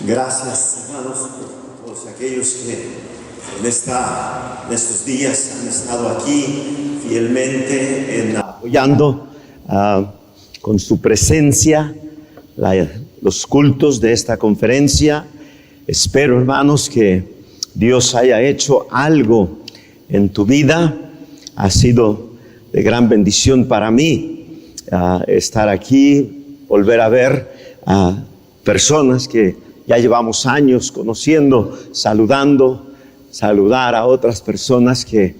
Gracias, hermanos, por todos aquellos que en estos días han estado aquí fielmente apoyando con su presencia los cultos de esta conferencia. Espero, hermanos, que Dios haya hecho algo en tu vida. Ha sido de gran bendición para mí estar aquí, volver a ver a personas que ya llevamos años conociendo, saludar a otras personas que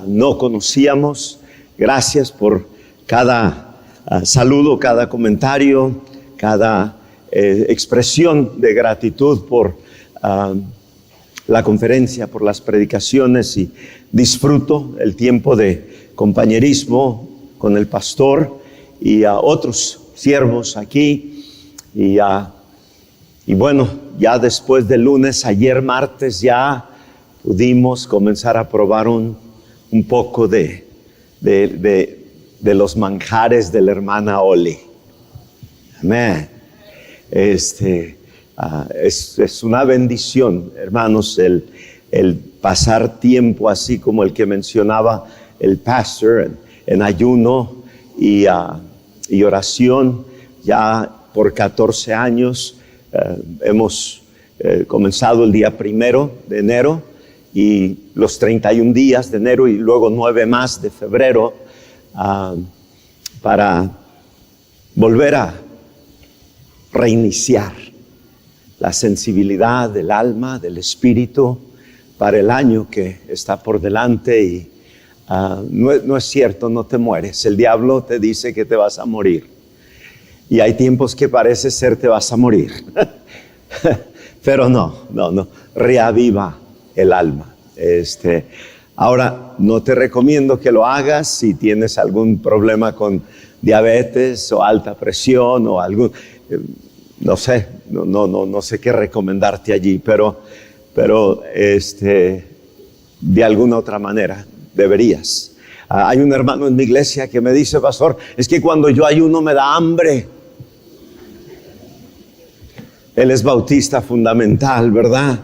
no conocíamos. Gracias por cada saludo, cada comentario, cada expresión de gratitud por la conferencia, por las predicaciones, y disfruto el tiempo de compañerismo con el pastor y a otros siervos aquí. Y bueno, ya después del lunes, ayer martes, ya pudimos comenzar a probar un poco de los manjares de la hermana Oli. Amén. Es una bendición, hermanos, el pasar tiempo así como el que mencionaba el pastor, en ayuno y oración. Ya por 14 años hemos comenzado el día 1 de enero y los 31 días de enero y luego 9 más de febrero para volver a reiniciar la sensibilidad del alma, del espíritu para el año que está por delante. Y no es cierto, no te mueres. El diablo te dice que te vas a morir. Y hay tiempos que parece ser te vas a morir. Pero no. Reaviva el alma. Ahora, no te recomiendo que lo hagas si tienes algún problema con diabetes o alta presión o algún... no sé qué recomendarte allí, pero de alguna otra manera deberías. Hay un hermano en mi iglesia que me dice: pastor, es que cuando yo ayuno me da hambre. Él es bautista fundamental, ¿verdad?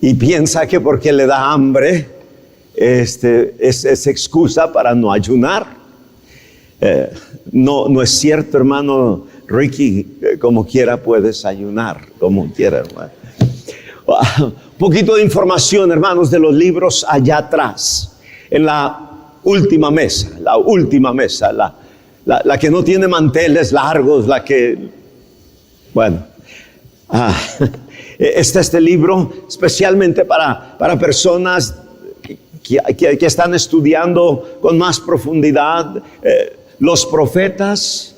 Y piensa que porque le da hambre es excusa para no ayunar. No es cierto, hermano Ricky. Como quiera puedes ayunar, como quiera. Un poquito de información, hermanos, de los libros allá atrás, en la última mesa, la que no tiene manteles largos, la que, bueno, está este libro especialmente para personas que están estudiando con más profundidad los profetas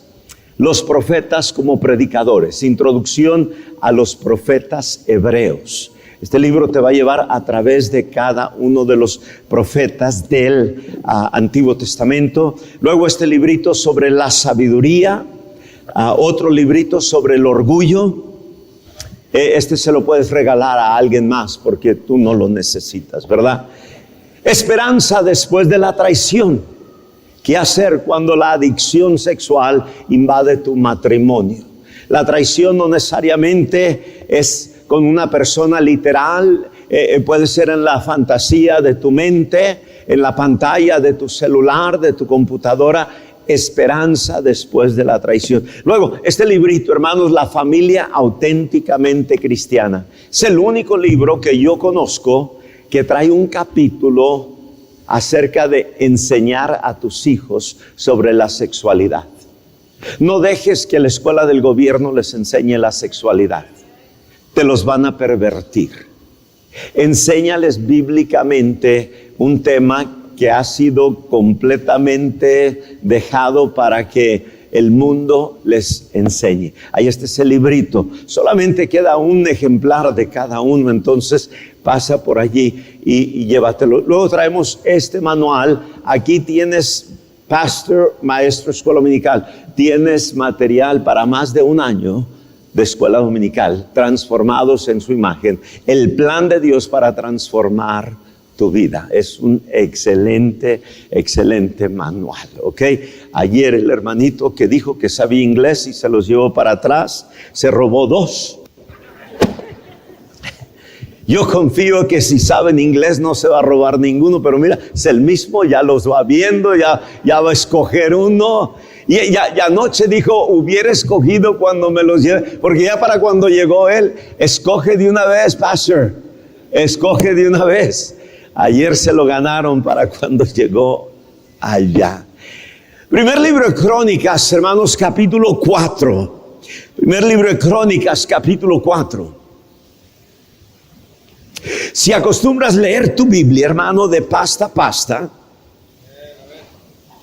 como predicadores, introducción a los profetas hebreos. Este libro te va a llevar a través de cada uno de los profetas del Antiguo Testamento. Luego este librito sobre la sabiduría, otro librito sobre el orgullo. Este se lo puedes regalar a alguien más porque tú no lo necesitas, ¿verdad? Esperanza después de la traición. ¿Qué hacer cuando la adicción sexual invade tu matrimonio? La traición no necesariamente es con una persona literal, puede ser en la fantasía de tu mente, en la pantalla de tu celular, de tu computadora. Esperanza después de la traición. Luego, este librito, hermanos, La familia auténticamente cristiana. Es el único libro que yo conozco que trae un capítulo acerca de enseñar a tus hijos sobre la sexualidad. No dejes que la escuela del gobierno les enseñe la sexualidad. Te los van a pervertir. Enséñales bíblicamente un tema que ha sido completamente dejado para que el mundo les enseñe. Ahí está ese librito. Solamente queda un ejemplar de cada uno, entonces pasa por allí y llévatelo. Luego traemos este manual. Aquí tienes pastor, maestro, escuela dominical. Tienes material para más de un año de escuela dominical, transformados en su imagen. El plan de Dios para transformar tu vida. Es un excelente manual, ¿ok? Ayer el hermanito que dijo que sabía inglés y se los llevó para atrás, se robó 2. Yo confío que si saben inglés no se va a robar ninguno, pero mira, es el mismo, ya los va viendo, ya va a escoger uno. Y ya anoche dijo, hubiera escogido cuando me los lleve, porque ya para cuando llegó él, escoge de una vez, pastor, escoge de una vez. Ayer se lo ganaron para cuando llegó allá. Primer libro de Crónicas, hermanos, capítulo 4. Primer libro de Crónicas, capítulo 4. Si acostumbras leer tu Biblia, hermano, de pasta a pasta,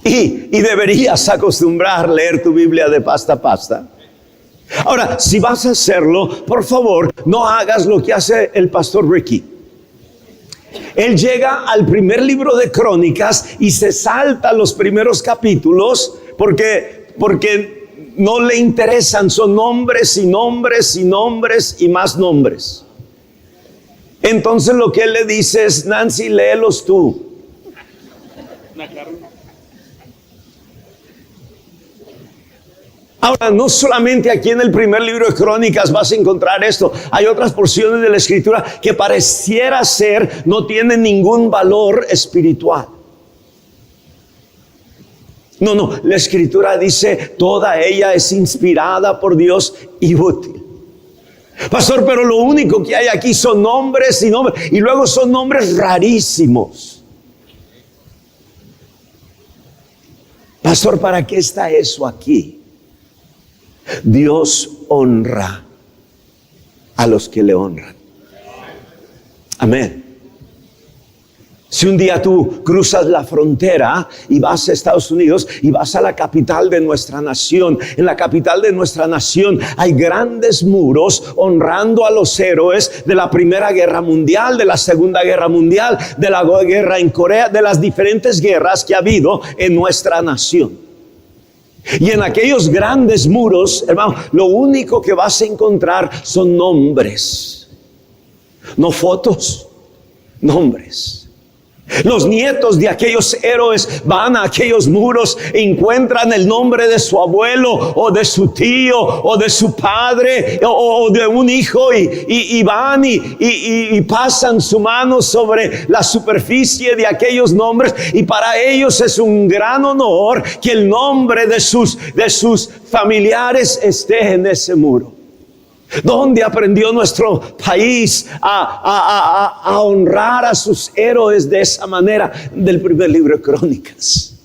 y deberías acostumbrar leer tu Biblia de pasta a pasta. Ahora, si vas a hacerlo, por favor, no hagas lo que hace el pastor Ricky. Él llega al primer libro de Crónicas y se salta los primeros capítulos porque no le interesan, son nombres y nombres y nombres y más nombres. Entonces lo que él le dice es, Nancy, léelos tú. Ahora, no solamente aquí en el primer libro de Crónicas vas a encontrar esto. Hay otras porciones de la Escritura que pareciera ser no tienen ningún valor espiritual. No, la Escritura dice, toda ella es inspirada por Dios y útil. Pastor, pero lo único que hay aquí son nombres y nombres, y luego son nombres rarísimos. Pastor, ¿para qué está eso aquí? Dios honra a los que le honran. Amén. Si un día tú cruzas la frontera y vas a Estados Unidos y vas a la capital de nuestra nación, en la capital de nuestra nación hay grandes muros honrando a los héroes de la Primera Guerra Mundial, de la Segunda Guerra Mundial, de la guerra en Corea, de las diferentes guerras que ha habido en nuestra nación. Y en aquellos grandes muros, hermano, lo único que vas a encontrar son nombres, no fotos, nombres. Los nietos de aquellos héroes van a aquellos muros, encuentran el nombre de su abuelo o de su tío o de su padre o de un hijo y van y pasan su mano sobre la superficie de aquellos nombres, y para ellos es un gran honor que el nombre de sus familiares esté en ese muro. ¿Dónde aprendió nuestro país a honrar a sus héroes de esa manera? Del primer libro de Crónicas.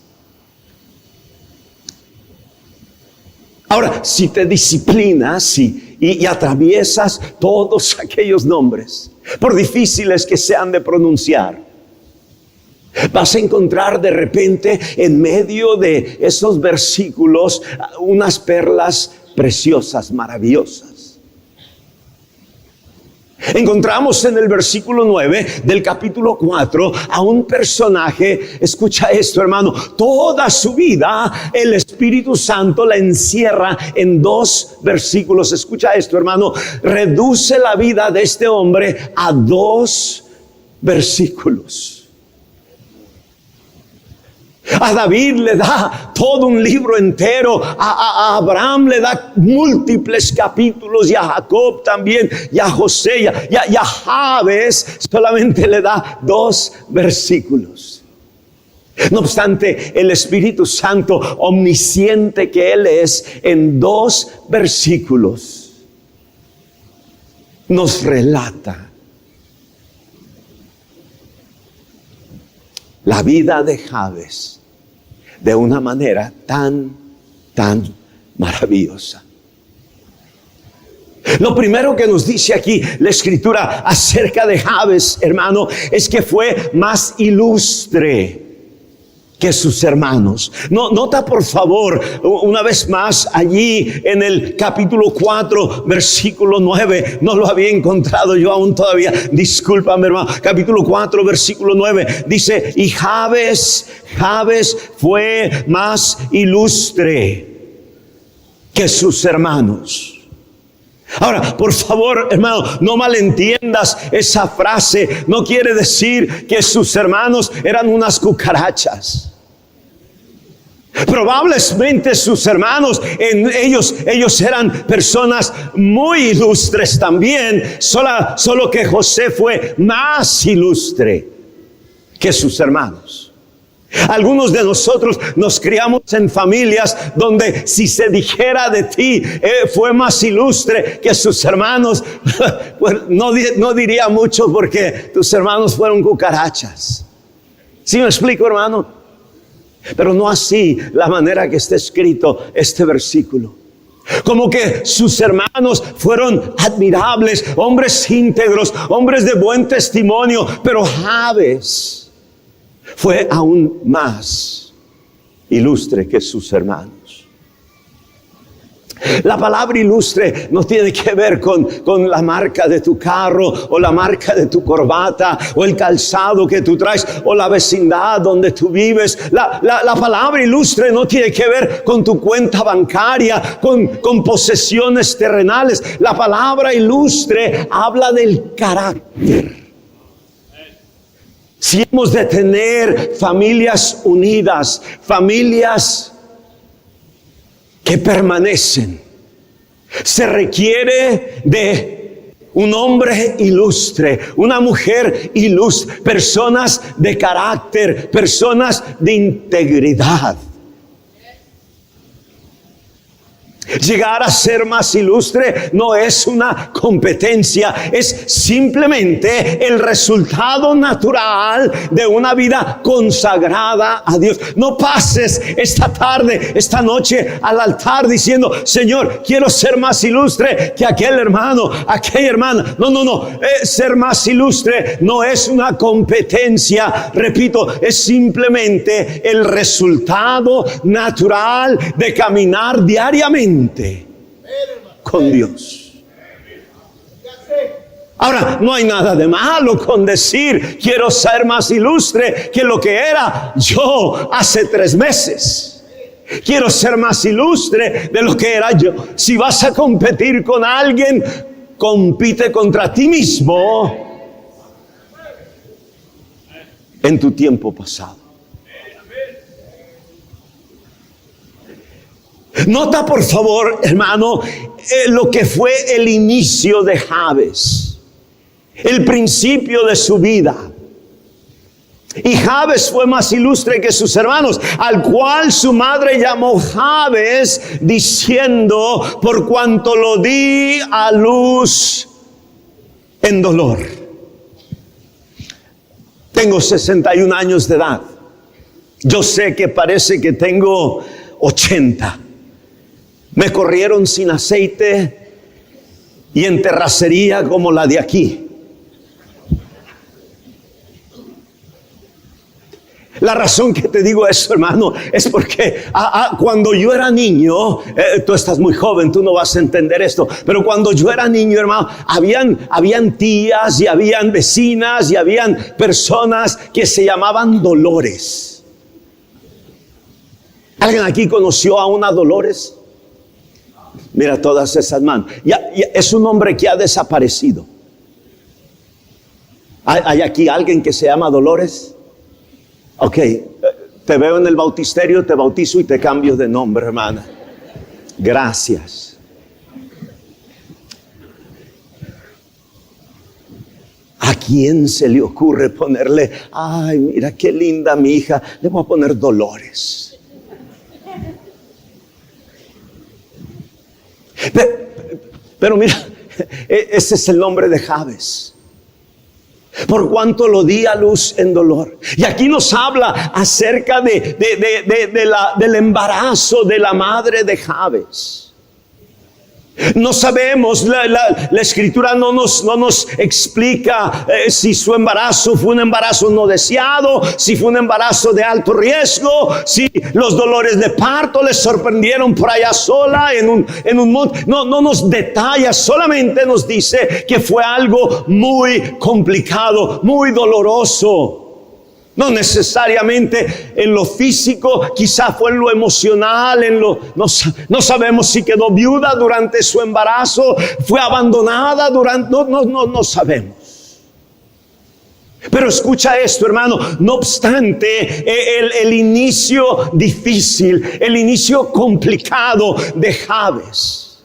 Ahora, si te disciplinas y atraviesas todos aquellos nombres, por difíciles que sean de pronunciar, vas a encontrar de repente en medio de esos versículos unas perlas preciosas, maravillosas. Encontramos en el versículo 9 del capítulo 4 a un personaje, escucha esto, hermano, toda su vida el Espíritu Santo la encierra en 2 versículos. Escucha esto, hermano, reduce la vida de este hombre a 2 versículos. A David le da todo un libro entero, a Abraham le da múltiples capítulos, y a Jacob también, y a José, y a Jabes solamente le da 2 versículos. No obstante, el Espíritu Santo, omnisciente que Él es, en 2 versículos nos relata la vida de Jabes de una manera tan maravillosa. Lo primero que nos dice aquí la Escritura acerca de Jabes, hermano, es que fue más ilustre que sus hermanos. Nota por favor una vez más allí en el capítulo 4 versículo 9, no lo había encontrado yo aún todavía, discúlpame hermano, capítulo 4 versículo 9 dice, y Jabes fue más ilustre que sus hermanos. Ahora, por favor, hermano, no malentiendas esa frase. No quiere decir que sus hermanos eran unas cucarachas. Probablemente sus hermanos, ellos eran personas muy ilustres también, solo que José fue más ilustre que sus hermanos. Algunos de nosotros nos criamos en familias donde si se dijera de ti fue más ilustre que sus hermanos, pues no diría mucho porque tus hermanos fueron cucarachas. ¿Sí me explico, hermano? Pero no así la manera que está escrito este versículo. Como que sus hermanos fueron admirables, hombres íntegros, hombres de buen testimonio, pero Jabes fue aún más ilustre que sus hermanos. La palabra ilustre no tiene que ver con la marca de tu carro o la marca de tu corbata o el calzado que tú traes o la vecindad donde tú vives. La palabra ilustre no tiene que ver con tu cuenta bancaria, con posesiones terrenales. La palabra ilustre habla del carácter. Si hemos de tener familias unidas, familias que permanecen, se requiere de un hombre ilustre, una mujer ilustre, personas de carácter, personas de integridad. Llegar a ser más ilustre no es una competencia, es simplemente el resultado natural de una vida consagrada a Dios. No pases esta tarde, esta noche al altar diciendo: Señor, quiero ser más ilustre que aquel hermano, aquella hermana. No. Ser más ilustre no es una competencia, repito, es simplemente el resultado natural de caminar diariamente con Dios. Ahora, no hay nada de malo con decir: quiero ser más ilustre que lo que era yo hace 3 meses. Quiero ser más ilustre de lo que era yo. Si vas a competir con alguien, compite contra ti mismo en tu tiempo pasado. Nota por favor, hermano, lo que fue el inicio de Jabes, el principio de su vida. Y Jabes fue más ilustre que sus hermanos, al cual su madre llamó Jabes, diciendo: por cuanto lo di a luz en dolor. Tengo 61 años de edad. Yo sé que parece que tengo 80. Me corrieron sin aceite y en terracería como la de aquí. La razón que te digo eso, hermano, es porque cuando yo era niño, tú estás muy joven, tú no vas a entender esto, pero cuando yo era niño, hermano, habían tías y habían vecinas y habían personas que se llamaban Dolores. ¿Alguien aquí conoció a una Dolores? Mira todas esas manos. Ya es un hombre que ha desaparecido. ¿Hay aquí alguien que se llama Dolores? Ok, te veo en el bautisterio, te bautizo y te cambio de nombre, hermana. Gracias. ¿A quién se le ocurre ponerle: ay, mira qué linda mi hija, le voy a poner Dolores? Pero mira, ese es el nombre de Jabes. Por cuanto lo di a luz en dolor. Y aquí nos habla acerca del embarazo de la madre de Jabes. No sabemos, la escritura no nos explica si su embarazo fue un embarazo no deseado, si fue un embarazo de alto riesgo, si los dolores de parto les sorprendieron por allá sola en un monte. No nos detalla, solamente nos dice que fue algo muy complicado, muy doloroso. No necesariamente en lo físico, quizá fue en lo emocional, no sabemos si quedó viuda durante su embarazo, fue abandonada durante, no sabemos. Pero escucha esto, hermano, no obstante el inicio difícil, el inicio complicado de Jabes,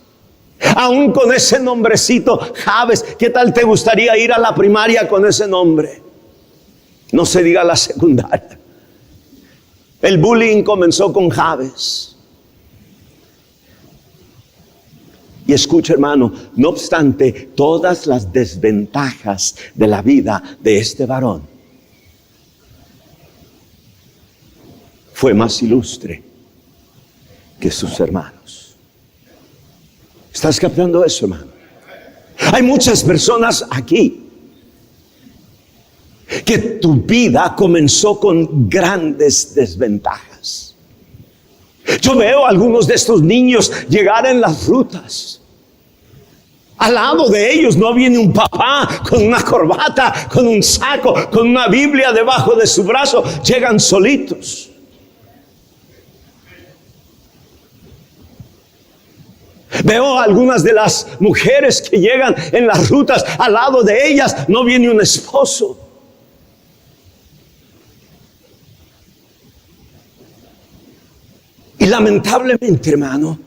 aún con ese nombrecito Jabes, ¿qué tal te gustaría ir a la primaria con ese nombre? No se diga la secundaria. El bullying comenzó con Jabes. Y escucha, hermano, no obstante todas las desventajas de la vida de este varón, fue más ilustre que sus hermanos. ¿Estás captando eso, hermano? Hay muchas personas aquí que tu vida comenzó con grandes desventajas. Yo veo a algunos de estos niños llegar en las rutas. Al lado de ellos no viene un papá con una corbata, con un saco, con una Biblia debajo de su brazo. Llegan solitos. Veo a algunas de las mujeres que llegan en las rutas. Al lado de ellas no viene un esposo. Y lamentablemente, hermano,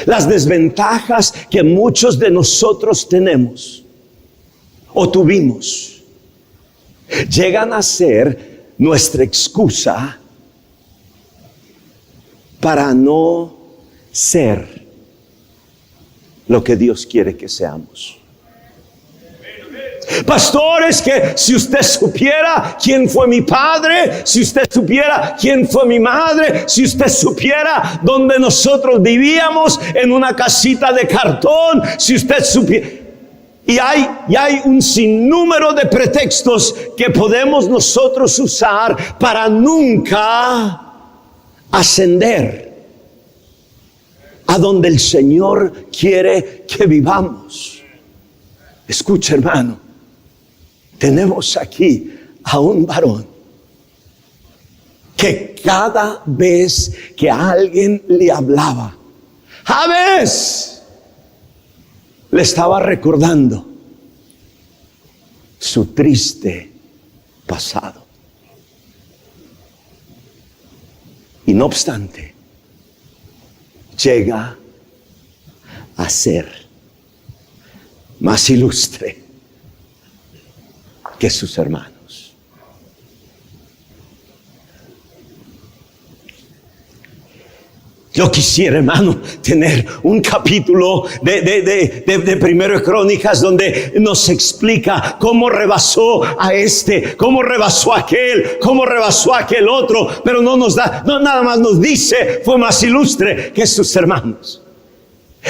las desventajas que muchos de nosotros tenemos o tuvimos llegan a ser nuestra excusa para no ser lo que Dios quiere que seamos. Pastores, que si usted supiera quién fue mi padre, si usted supiera quién fue mi madre, si usted supiera dónde nosotros vivíamos en una casita de cartón, si usted supiera. Y hay un sinnúmero de pretextos que podemos nosotros usar para nunca ascender a donde el Señor quiere que vivamos. Escucha, hermano. Tenemos aquí a un varón que cada vez que alguien le hablaba, Jabes, le estaba recordando su triste pasado. Y no obstante, llega a ser más ilustre que sus hermanos. Yo quisiera, hermano, tener un capítulo de Primero de Crónicas donde nos explica cómo rebasó a este, cómo rebasó a aquel, cómo rebasó a aquel otro, pero no nos da, no, nada más nos dice fue más ilustre que sus hermanos.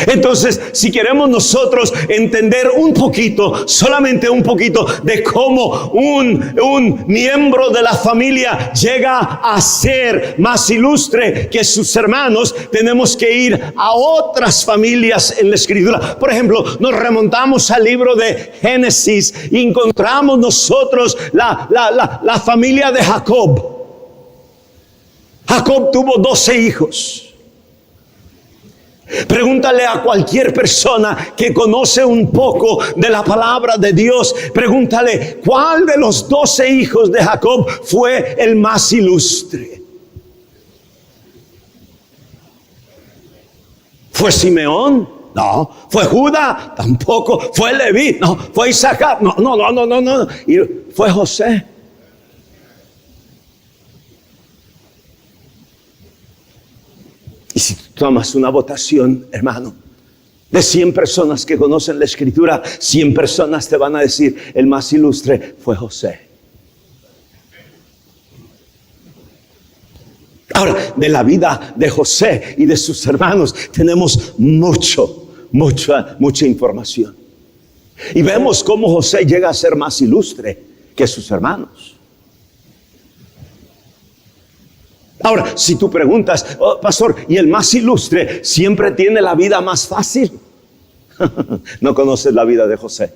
Entonces, si queremos nosotros entender un poquito, solamente un poquito, de cómo un miembro de la familia llega a ser más ilustre que sus hermanos, tenemos que ir a otras familias en la Escritura. Por ejemplo, nos remontamos al libro de Génesis y encontramos nosotros la familia de Jacob. Jacob tuvo 12 hijos. Pregúntale a cualquier persona que conoce un poco de la palabra de Dios, pregúntale cuál de los 12 hijos de Jacob fue el más ilustre. ¿Fue Simeón? No. ¿Fue Judá? Tampoco. ¿Fue Leví? No. ¿Fue Isaacar? No. ¿Y fue José? Y si tú tomas una votación, hermano, de 100 personas que conocen la Escritura, 100 personas te van a decir, el más ilustre fue José. Ahora, de la vida de José y de sus hermanos tenemos mucha información. Y vemos cómo José llega a ser más ilustre que sus hermanos. Ahora, si tú preguntas, oh, pastor, ¿y el más ilustre siempre tiene la vida más fácil? No conoces la vida de José.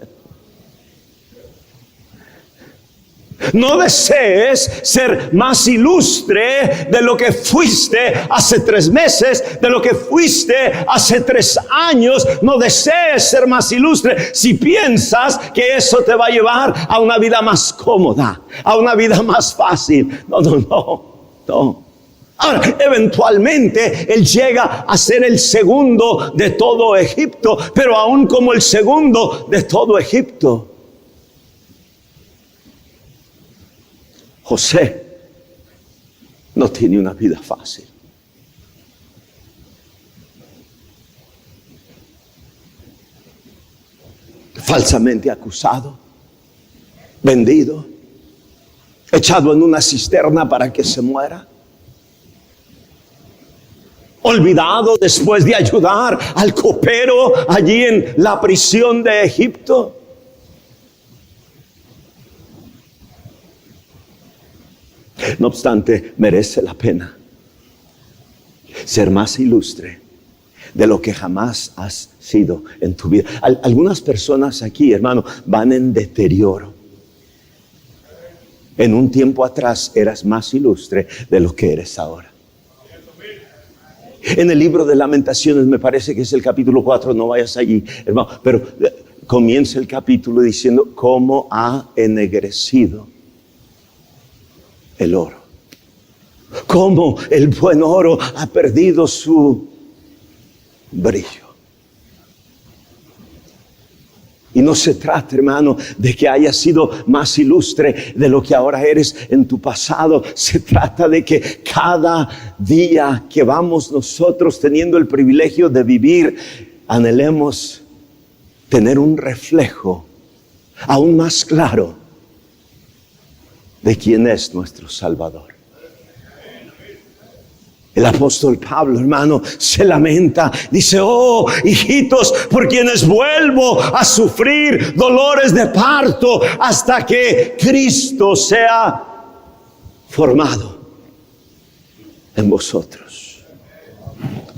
No desees ser más ilustre de lo que fuiste hace 3 meses, de lo que fuiste hace 3 años. No desees ser más ilustre si piensas que eso te va a llevar a una vida más cómoda, a una vida más fácil. No. Ahora, eventualmente él llega a ser el segundo de todo Egipto, pero aún como el segundo de todo Egipto, José no tiene una vida fácil. Falsamente acusado, vendido, echado en una cisterna para que se muera, olvidado después de ayudar al copero allí en la prisión de Egipto. No obstante, merece la pena ser más ilustre de lo que jamás has sido en tu vida. Algunas personas aquí, hermano, van en deterioro. En un tiempo atrás eras más ilustre de lo que eres ahora. En el libro de Lamentaciones, me parece que es el capítulo 4, no vayas allí, hermano, pero comienza el capítulo diciendo cómo ha ennegrecido el oro. Cómo el buen oro ha perdido su brillo. Y no se trata, hermano, de que hayas sido más ilustre de lo que ahora eres en tu pasado. Se trata de que cada día que vamos nosotros teniendo el privilegio de vivir, anhelemos tener un reflejo aún más claro de quién es nuestro Salvador. El apóstol Pablo, hermano, se lamenta. Dice, oh, hijitos, por quienes vuelvo a sufrir dolores de parto hasta que Cristo sea formado en vosotros.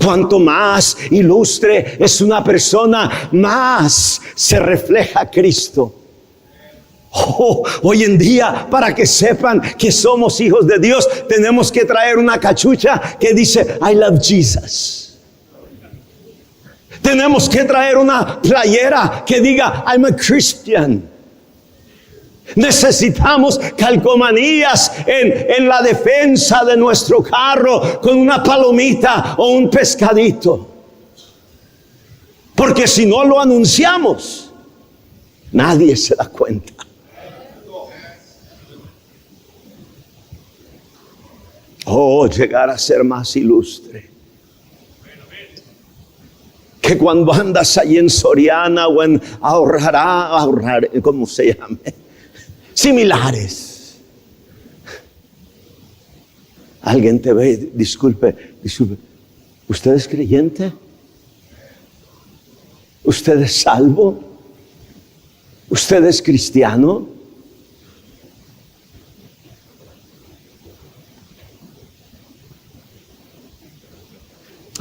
Cuanto más ilustre es una persona, más se refleja Cristo. Oh, hoy en día, para que sepan que somos hijos de Dios, tenemos que traer una cachucha que dice I love Jesus. Tenemos que traer una playera que diga I'm a Christian. Necesitamos calcomanías en la defensa de nuestro carro con una palomita o un pescadito. Porque si no lo anunciamos, nadie se da cuenta. Oh, llegar a ser más ilustre. Que cuando andas ahí en Soriana o en ahorrar, ¿cómo se llame? Similares. Alguien te ve, disculpe, ¿usted es creyente? ¿Usted es salvo? ¿Usted es cristiano?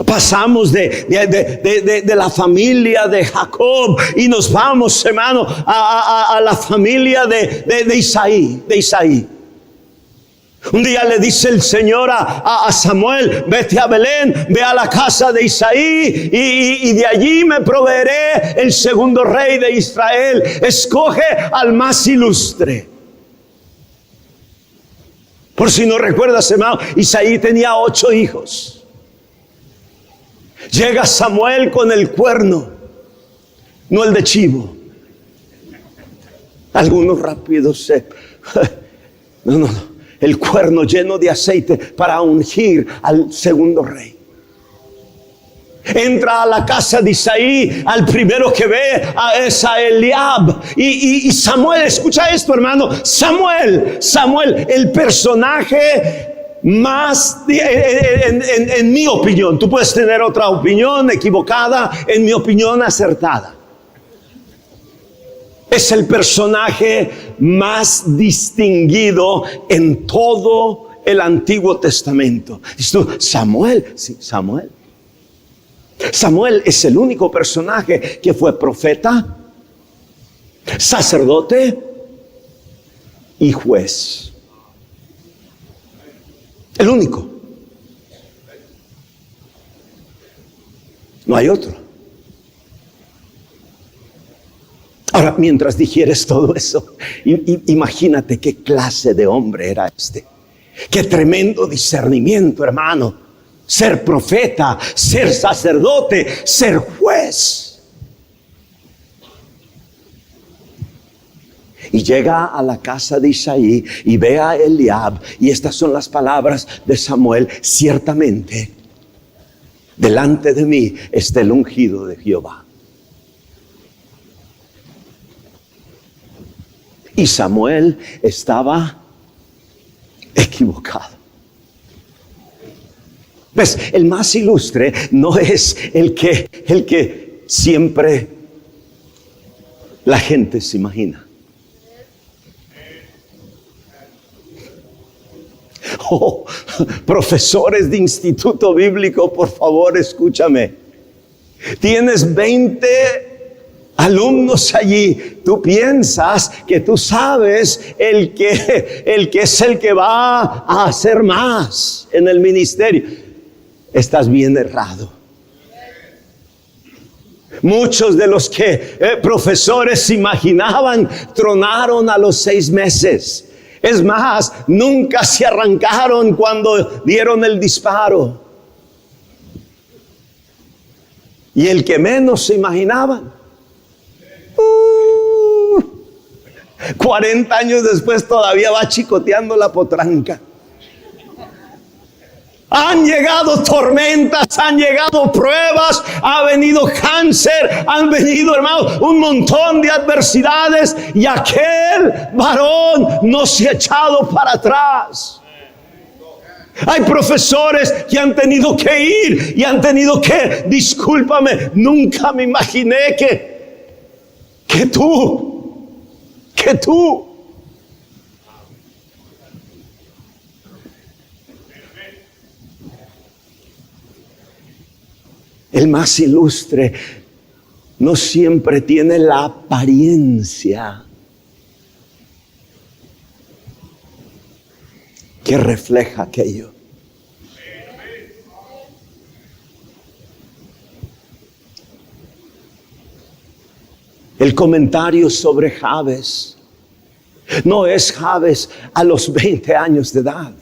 Pasamos de la familia de Jacob y nos vamos, hermano, a la familia de Isaí. Un día le dice el Señor a Samuel, vete a Belén, ve a la casa de Isaí y de allí me proveeré el segundo rey de Israel. Escoge al más ilustre. Por si no recuerdas, hermano, Isaí tenía 8 hijos. Llega Samuel con el cuerno, no el de chivo. Algunos rápidos no. El cuerno lleno de aceite para ungir al segundo rey. Entra a la casa de Isaí, al primero que ve es a Eliab. Y Samuel, escucha esto, hermano. Samuel, el personaje más, en mi opinión, tú puedes tener otra opinión equivocada, en mi opinión acertada. Es el personaje más distinguido en todo el Antiguo Testamento. Samuel, sí, Samuel. Samuel es el único personaje que fue profeta, sacerdote, y juez. El único. No hay otro. Ahora, mientras digieres todo eso, imagínate qué clase de hombre era este. Qué tremendo discernimiento, hermano. Ser profeta, ser sacerdote, ser juez. Y llega a la casa de Isaí y ve a Eliab. Y estas son las palabras de Samuel. Ciertamente, delante de mí está el ungido de Jehová. Y Samuel estaba equivocado. ¿Ves? El más ilustre no es el que siempre la gente se imagina. Oh, profesores de instituto bíblico, por favor, escúchame. Tienes 20 alumnos allí. Tú piensas que tú sabes el que es el que va a hacer más en el ministerio. Estás bien errado. Muchos de los que profesores se imaginaban tronaron a los 6 meses. Es más, nunca se arrancaron cuando dieron el disparo. Y el que menos se imaginaban, 40 años después todavía va chicoteando la potranca. Han llegado tormentas, han llegado pruebas, ha venido cáncer, han venido, hermano, un montón de adversidades, y aquel varón no se ha echado para atrás. Hay profesores que han tenido que ir y han tenido que, discúlpame, nunca me imaginé que tú el más ilustre no siempre tiene la apariencia que refleja aquello. El comentario sobre Jabes no es Jabes a los 20 años de edad.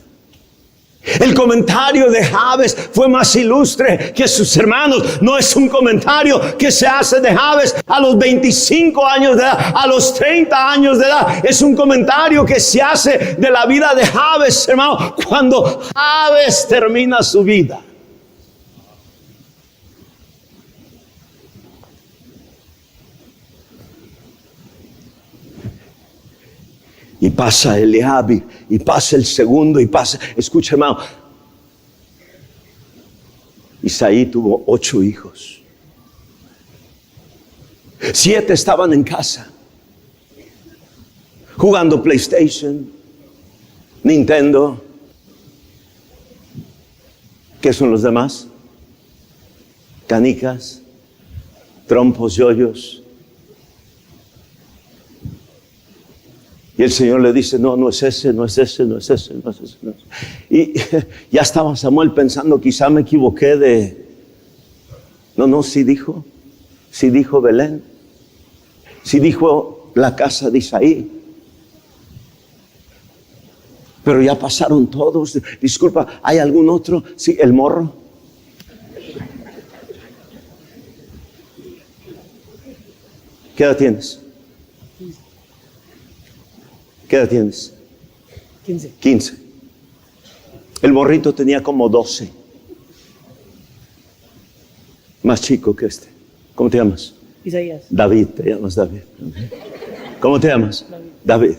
El comentario de Jabes fue más ilustre que sus hermanos. No es un comentario que se hace de Jabes a los 25 años de edad, a los 30 años de edad. Es un comentario que se hace de la vida de Jabes, hermano, cuando Jabes termina su vida. Y pasa Eliab, y pasa el segundo, y pasa. Escucha, hermano. Isaí tuvo 8 hijos. 7 estaban en casa, jugando PlayStation, Nintendo. ¿Qué son los demás? Canicas, trompos, yoyos. Y el Señor le dice, no es ese. Y ya estaba Samuel pensando, quizá me equivoqué de... No, sí dijo Belén. Sí dijo la casa de Isaí. Pero ya pasaron todos. Disculpa, ¿hay algún otro? Sí, el morro. ¿Qué edad tienes? ¿Qué edad tienes? 15. El morrito tenía como 12. Más chico que este. ¿Cómo te llamas? Isaías. David, te llamas David. ¿Cómo te llamas? David.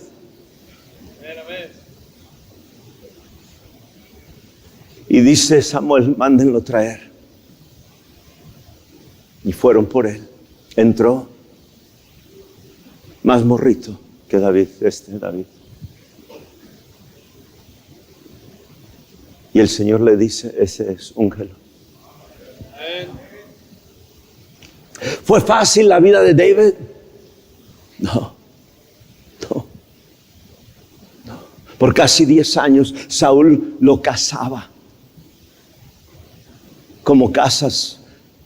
Y dice Samuel, mándenlo traer. Y fueron por él. Entró más morrito que David, David. Y el Señor le dice, ese es, úngelo. ¿Fue fácil la vida de David? No. Por casi 10 años Saúl lo cazaba como cazas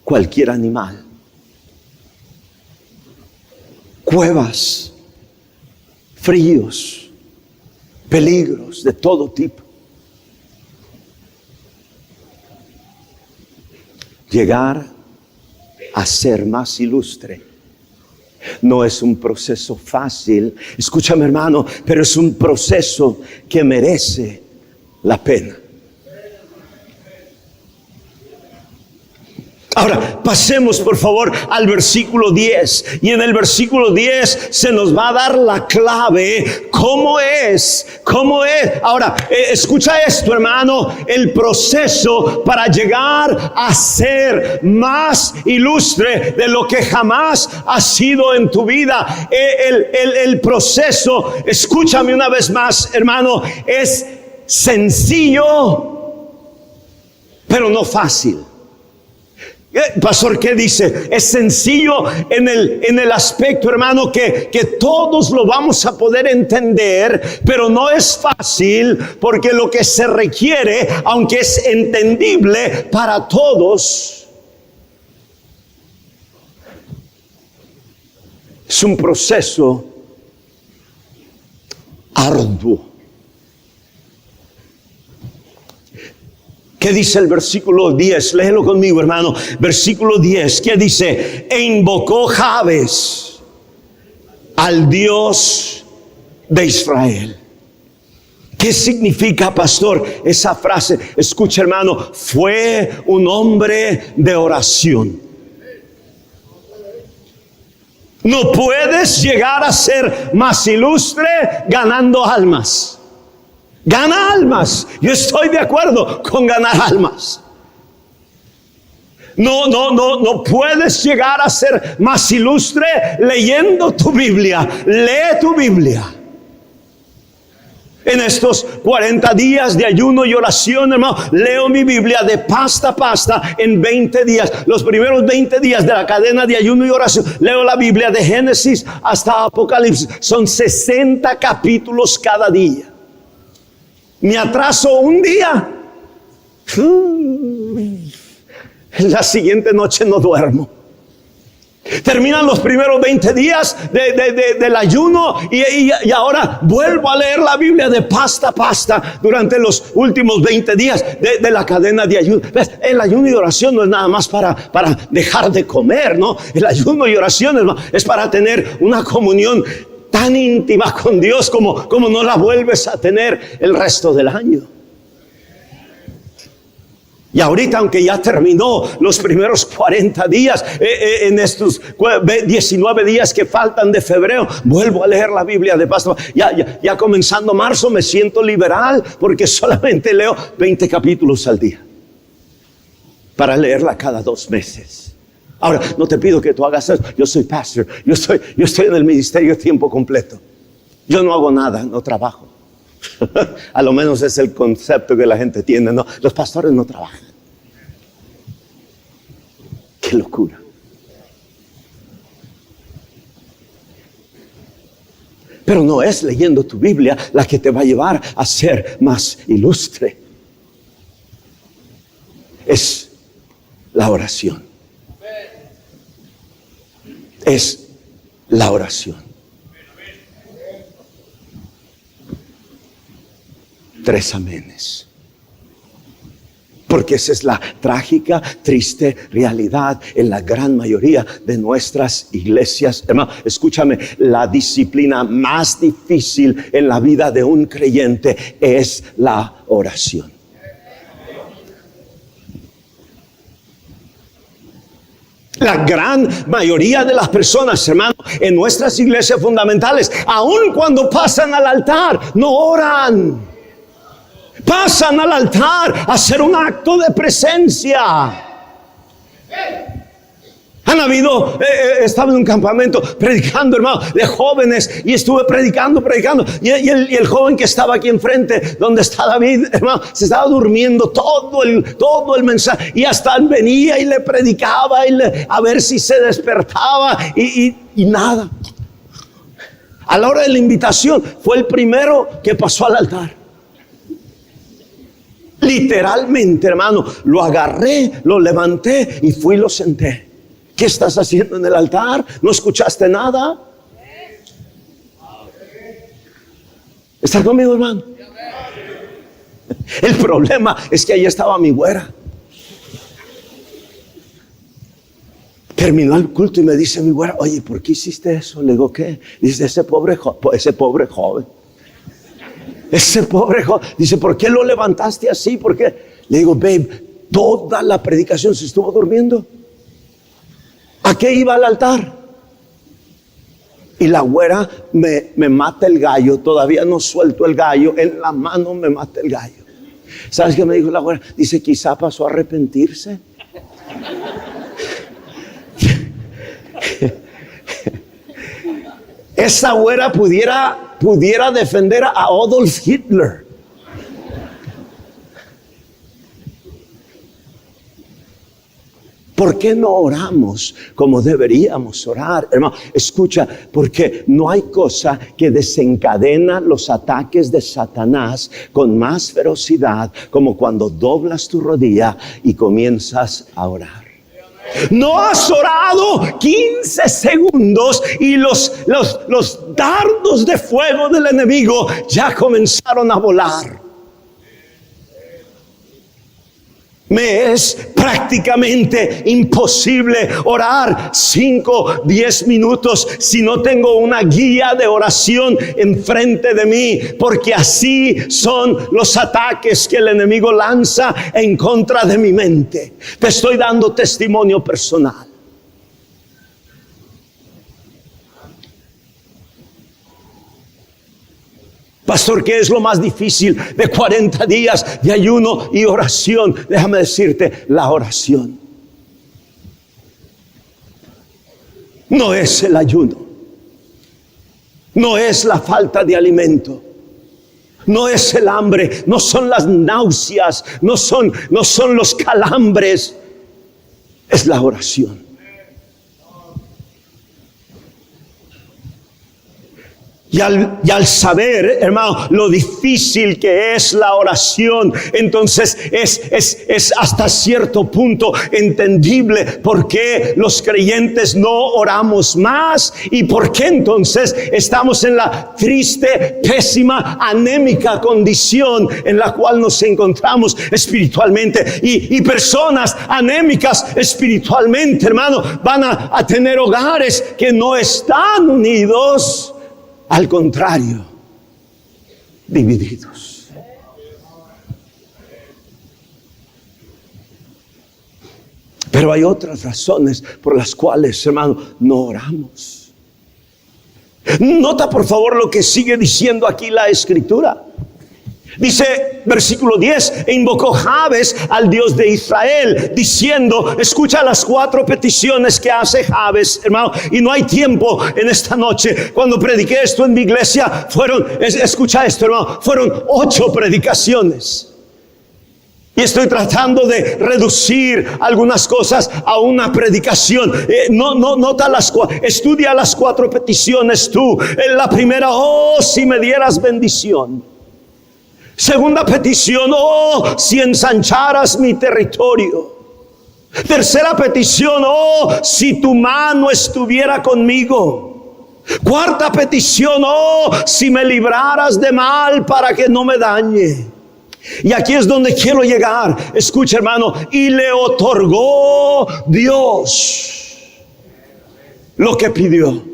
cualquier animal. Cuevas, fríos, peligros de todo tipo. Llegar a ser más ilustre no es un proceso fácil, escúchame hermano, pero es un proceso que merece la pena. Ahora, pasemos por favor al versículo 10. Y en el versículo 10 se nos va a dar la clave. ¿Cómo es? Ahora, escucha esto, hermano. El proceso para llegar a ser más ilustre de lo que jamás ha sido en tu vida. El proceso, escúchame una vez más, hermano, es sencillo, pero no fácil. Pastor, ¿qué dice? Es sencillo en el aspecto, hermano, que todos lo vamos a poder entender, pero no es fácil, porque lo que se requiere, aunque es entendible para todos, es un proceso arduo. ¿Qué dice el versículo 10? Léelo conmigo, hermano. Versículo 10, ¿qué dice? E invocó Jabes al Dios de Israel. ¿Qué significa, pastor, esa frase? Escucha, hermano, fue un hombre de oración. No puedes llegar a ser más ilustre ganando almas. Gana almas. Yo estoy de acuerdo con ganar almas. No puedes llegar a ser más ilustre leyendo tu Biblia. Lee tu Biblia. En estos 40 días de ayuno y oración, hermano, leo mi Biblia de pasta a pasta en 20 días. Los primeros 20 días de la cadena de ayuno y oración, leo la Biblia de Génesis hasta Apocalipsis. Son 60 capítulos cada día. Me atraso un día, la siguiente noche no duermo. Terminan los primeros 20 días del ayuno y ahora vuelvo a leer la Biblia de pasta a pasta durante los últimos 20 días de la cadena de ayuno. ¿Ves? El ayuno y oración no es nada más para dejar de comer, ¿no? El ayuno y oración es para tener una comunión tan íntima con Dios como no la vuelves a tener el resto del año. Y ahorita, aunque ya terminó los primeros 40 días, en estos 19 días que faltan de febrero, vuelvo a leer la Biblia de paso. Ya comenzando marzo me siento liberal, porque solamente leo 20 capítulos al día para leerla cada 2 meses. Ahora, no te pido que tú hagas eso. Yo soy pastor. Yo estoy en el ministerio a tiempo completo. Yo no hago nada, no trabajo. A lo menos es el concepto que la gente tiene, ¿no? Los pastores no trabajan. ¡Qué locura! Pero no es leyendo tu Biblia la que te va a llevar a ser más ilustre. Es la oración. Es la oración. 3 amenes. Porque esa es la trágica, triste realidad en la gran mayoría de nuestras iglesias. Hermano, escúchame, la disciplina más difícil en la vida de un creyente es la oración. La gran mayoría de las personas, hermano, en nuestras iglesias fundamentales, aun cuando pasan al altar, no oran. Pasan al altar a hacer un acto de presencia. Estaba en un campamento predicando, hermano, de jóvenes, y estuve predicando, y el joven que estaba aquí enfrente, donde está David, hermano, se estaba durmiendo todo el mensaje, y hasta venía y le predicaba a ver si se despertaba, y nada. A la hora de la invitación, fue el primero que pasó al altar. Literalmente, hermano, lo agarré, lo levanté y fui y lo senté. ¿Qué estás haciendo en el altar? ¿No escuchaste nada? ¿Estás conmigo, hermano? El problema es que ahí estaba mi güera. Terminó el culto y me dice mi güera: oye, ¿por qué hiciste eso? Le digo: ¿qué? Dice: ese pobre joven. Dice: ¿por qué lo levantaste así? ¿Por qué? Le digo: babe, toda la predicación se estuvo durmiendo. ¿A qué iba al altar? Y la güera me mata el gallo. Todavía no suelto el gallo. En la mano me mata el gallo. ¿Sabes qué me dijo la güera? Dice: quizá pasó a arrepentirse. Esa güera pudiera defender a Adolf Hitler. ¿Por qué no oramos como deberíamos orar, hermano? Escucha, porque no hay cosa que desencadena los ataques de Satanás con más ferocidad como cuando doblas tu rodilla y comienzas a orar. No has orado 15 segundos y los dardos de fuego del enemigo ya comenzaron a volar. Me es prácticamente imposible orar 5, 10 minutos si no tengo una guía de oración enfrente de mí, porque así son los ataques que el enemigo lanza en contra de mi mente. Te estoy dando testimonio personal. Pastor, ¿qué es lo más difícil de 40 días de ayuno y oración? Déjame decirte, la oración. No es el ayuno. No es la falta de alimento. No es el hambre. No son las náuseas. No son los calambres. Es la oración. Y al saber, hermano, lo difícil que es la oración, entonces es hasta cierto punto entendible por qué los creyentes no oramos más y por qué entonces estamos en la triste, pésima, anémica condición en la cual nos encontramos espiritualmente. Y personas anémicas espiritualmente, hermano, van a tener hogares que no están unidos. Al contrario, divididos. Pero hay otras razones por las cuales, hermano, no oramos. Nota por favor lo que sigue diciendo aquí la Escritura. Dice, versículo 10, e invocó Jabes al Dios de Israel, diciendo, escucha las 4 peticiones que hace Jabes, hermano, y no hay tiempo en esta noche. Cuando prediqué esto en mi iglesia, escucha esto, hermano, fueron 8 predicaciones. Y estoy tratando de reducir algunas cosas a una predicación. Estudia las 4 peticiones tú. En la primera, oh, si me dieras bendición. Segunda petición, oh, si ensancharas mi territorio. Tercera petición, oh, si tu mano estuviera conmigo. Cuarta petición, oh, si me libraras de mal para que no me dañe. Y aquí es donde quiero llegar. Escucha, hermano, y le otorgó Dios lo que pidió.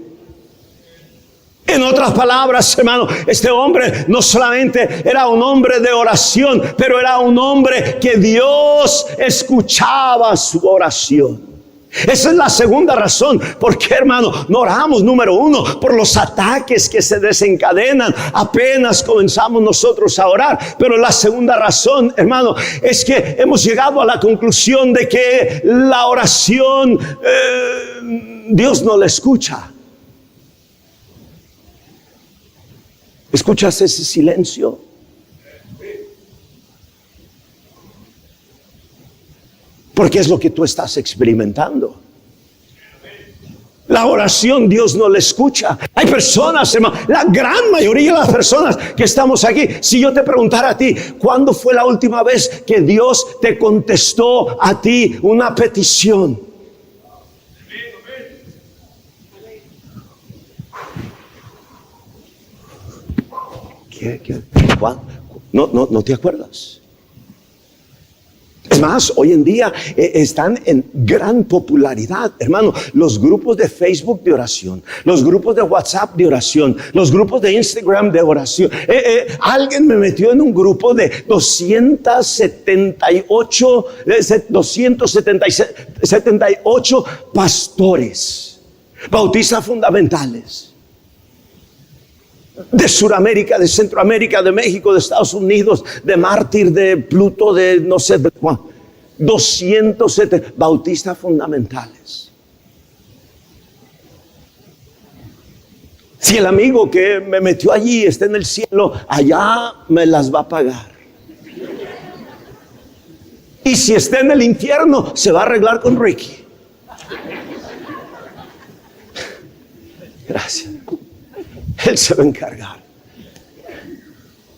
En otras palabras, hermano, este hombre no solamente era un hombre de oración, pero era un hombre que Dios escuchaba su oración. Esa es la segunda razón por qué, hermano, no oramos. Número 1, por los ataques que se desencadenan apenas comenzamos nosotros a orar. Pero la segunda razón, hermano, es que hemos llegado a la conclusión de que la oración Dios no la escucha. ¿Escuchas ese silencio? Porque es lo que tú estás experimentando. La oración Dios no la escucha. Hay personas, hermano, la gran mayoría de las personas que estamos aquí, si yo te preguntara a ti, ¿cuándo fue la última vez que Dios te contestó a ti una petición? No te acuerdas. Es más, hoy en día están en gran popularidad, hermano, los grupos de Facebook de oración, los grupos de WhatsApp de oración, los grupos de Instagram de oración. Alguien me metió en un grupo de 278 pastores, bautistas fundamentales. De Sudamérica, de Centroamérica, de México, de Estados Unidos, de Mártir, de Pluto, de no sé, 270 bautistas fundamentales. Si el amigo que me metió allí está en el cielo, allá me las va a pagar. Y si está en el infierno, se va a arreglar con Ricky. Gracias. Él se va a encargar.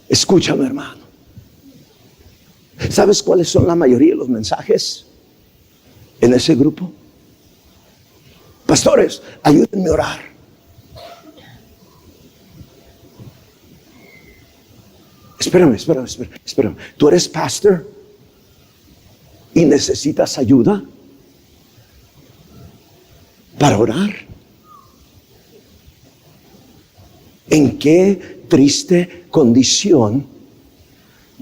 Escúchame, hermano. ¿Sabes cuáles son la mayoría de los mensajes en ese grupo? Pastores, ayúdenme a orar. Espérame. ¿Tú eres pastor y necesitas ayuda para orar? ¿En qué triste condición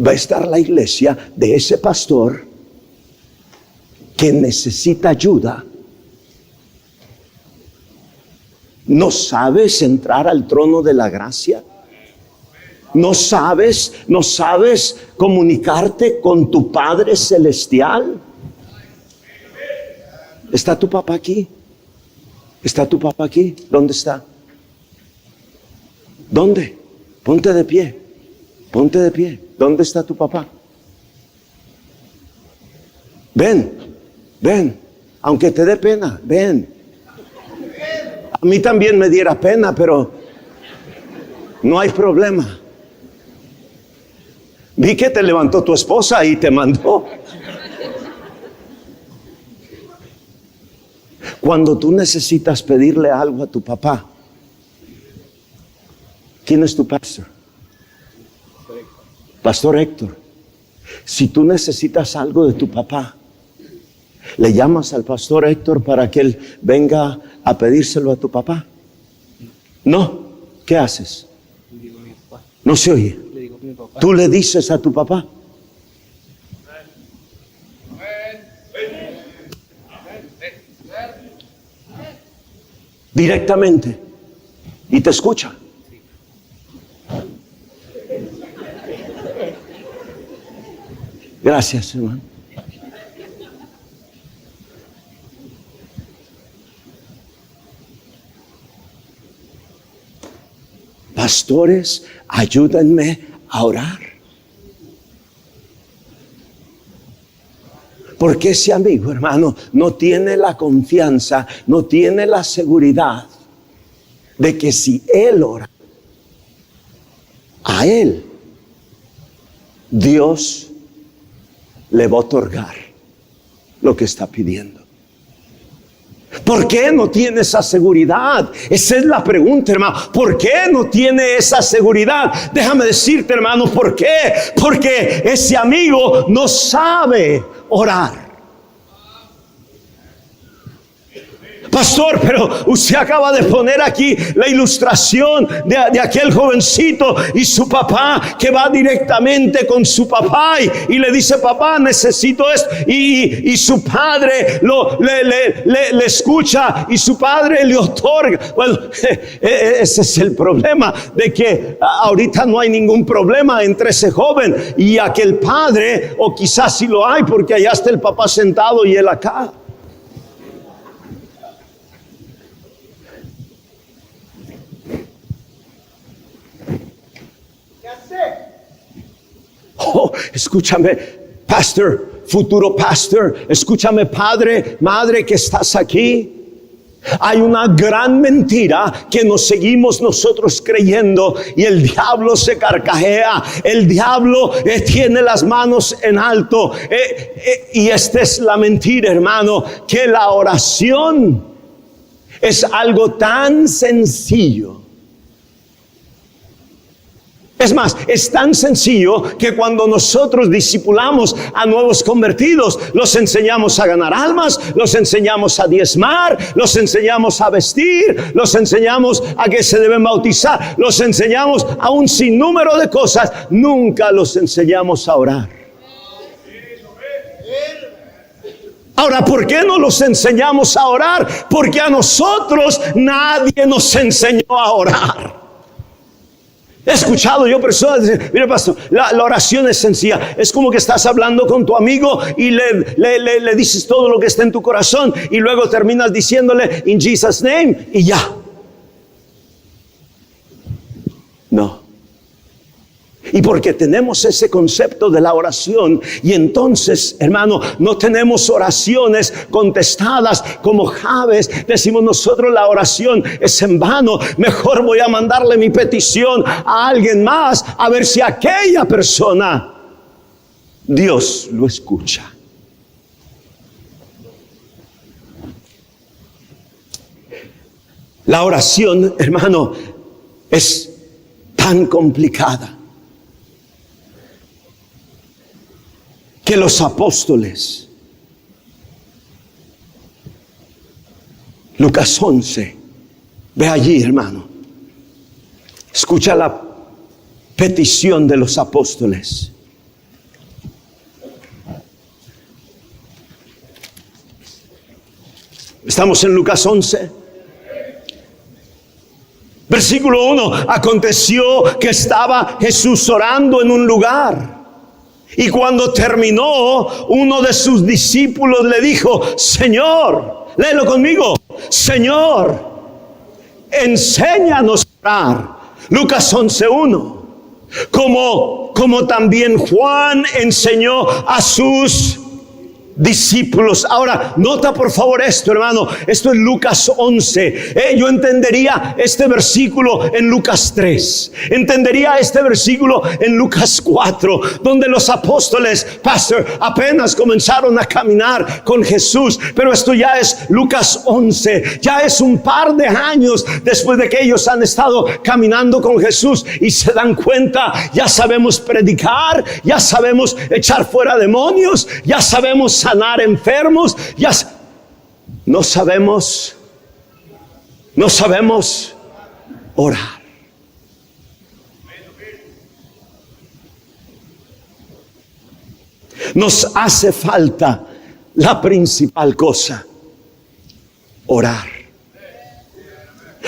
va a estar la iglesia de ese pastor que necesita ayuda? ¿No sabes entrar al trono de la gracia? ¿No sabes comunicarte con tu Padre Celestial? ¿Está tu papá aquí? ¿Está tu papá aquí? ¿Dónde está? ¿Dónde? Ponte de pie. ¿Dónde está tu papá? Ven. Aunque te dé pena, ven. A mí también me diera pena, pero no hay problema. Vi que te levantó tu esposa y te mandó. Cuando tú necesitas pedirle algo a tu papá, ¿quién es tu pastor? Pastor Héctor. Si tú necesitas algo de tu papá, ¿le llamas al pastor Héctor para que él venga a pedírselo a tu papá? No. ¿Qué haces? No se oye. Tú le dices a tu papá. Directamente. Y te escucha. Gracias, hermano. Pastores, ayúdenme a orar. Porque ese amigo, hermano, no tiene la confianza, no tiene la seguridad de que si él ora, a él, Dios le va a otorgar lo que está pidiendo. ¿Por qué no tiene esa seguridad? Esa es la pregunta, hermano. ¿Por qué no tiene esa seguridad? Déjame decirte, hermano, ¿por qué? Porque ese amigo no sabe orar. Pastor, pero usted acaba de poner aquí la ilustración de aquel jovencito y su papá que va directamente con su papá y le dice: papá, necesito esto, y su padre le escucha y su padre le otorga. Bueno, ese es el problema, de que ahorita no hay ningún problema entre ese joven y aquel padre, o quizás sí lo hay porque allá está el papá sentado y él acá. Oh, escúchame, pastor, futuro pastor, escúchame, padre, madre que estás aquí. Hay una gran mentira que nos seguimos nosotros creyendo y el diablo se carcajea, el diablo tiene las manos en alto y esta es la mentira, hermano, que la oración es algo tan sencillo. Es más, es tan sencillo que cuando nosotros discipulamos a nuevos convertidos, los enseñamos a ganar almas, los enseñamos a diezmar, los enseñamos a vestir, los enseñamos a que se deben bautizar, los enseñamos a un sinnúmero de cosas, nunca los enseñamos a orar. Ahora, ¿por qué no los enseñamos a orar? Porque a nosotros nadie nos enseñó a orar. He escuchado yo personas decir, mire pastor, la oración es sencilla. Es como que estás hablando con tu amigo y le dices todo lo que está en tu corazón y luego terminas diciéndole in Jesus' name y ya. No. Y porque tenemos ese concepto de la oración y entonces, hermano, no tenemos oraciones contestadas como Jabes. Decimos nosotros la oración es en vano. Mejor voy a mandarle mi petición a alguien más a ver si aquella persona Dios lo escucha. La oración, hermano, es tan complicada que los apóstoles, Lucas 11, ve allí, hermano, escucha la petición de los apóstoles. Estamos en Lucas 11. Versículo 1, aconteció que estaba Jesús orando en un lugar. Y cuando terminó, uno de sus discípulos le dijo, Señor, léelo conmigo, Señor, enséñanos a orar. Lucas 11:1. Como también Juan enseñó a sus discípulos. Ahora, nota por favor esto, hermano. Esto es Lucas 11. Yo entendería este versículo en Lucas 3. Entendería este versículo en Lucas 4, donde los apóstoles, pastor, apenas comenzaron a caminar con Jesús. Pero esto ya es Lucas 11. Ya es un par de años después de que ellos han estado caminando con Jesús y se dan cuenta, ya sabemos predicar, ya sabemos echar fuera demonios, ya sabemos sanar enfermos, ya no sabemos orar. Nos hace falta la principal cosa, orar.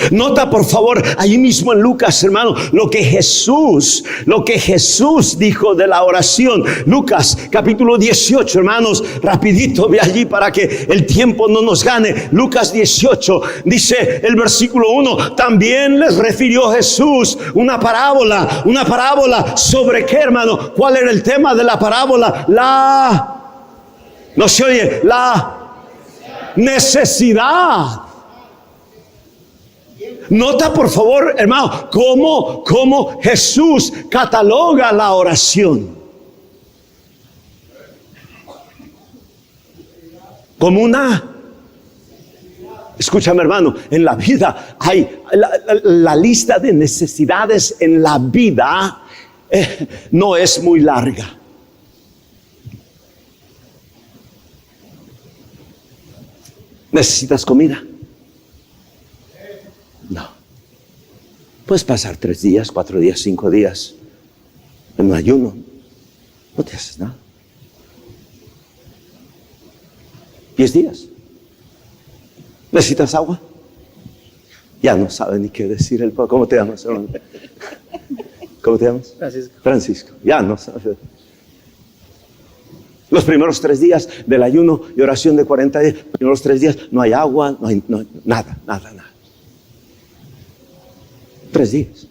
Nota por favor ahí mismo en Lucas, hermano, lo que Jesús dijo de la oración. Lucas capítulo 18, hermanos, rapidito ve allí para que el tiempo no nos gane. Lucas 18 dice el versículo 1, también les refirió Jesús una parábola sobre qué, hermano. ¿Cuál era el tema de la parábola? No se oye, la necesidad. Nota por favor, hermano, cómo Jesús cataloga la oración como escúchame, hermano, en la vida hay la lista de necesidades en la vida no es muy larga. ¿Necesitas comida? No. Puedes pasar 3 días, 4 días, 5 días en un ayuno. No te haces nada. 10 días. ¿Necesitas agua? Ya no sabe ni qué decir el pueblo. ¿Cómo te llamas, hermano? ¿Cómo te llamas? Francisco. Ya no sabe. Los primeros 3 días del ayuno y oración de 40 días, los primeros 3 días no hay agua, no hay nada. 3 días.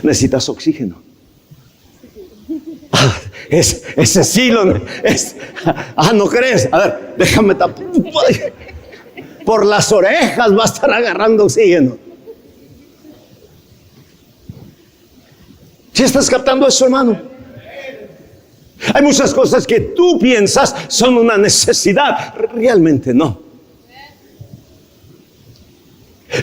Necesitas oxígeno. ese sí ¿no crees? A ver, déjame tapar. Por las orejas va a estar agarrando oxígeno. ¿Sí estás captando eso, hermano? Hay muchas cosas que tú piensas son una necesidad, realmente no.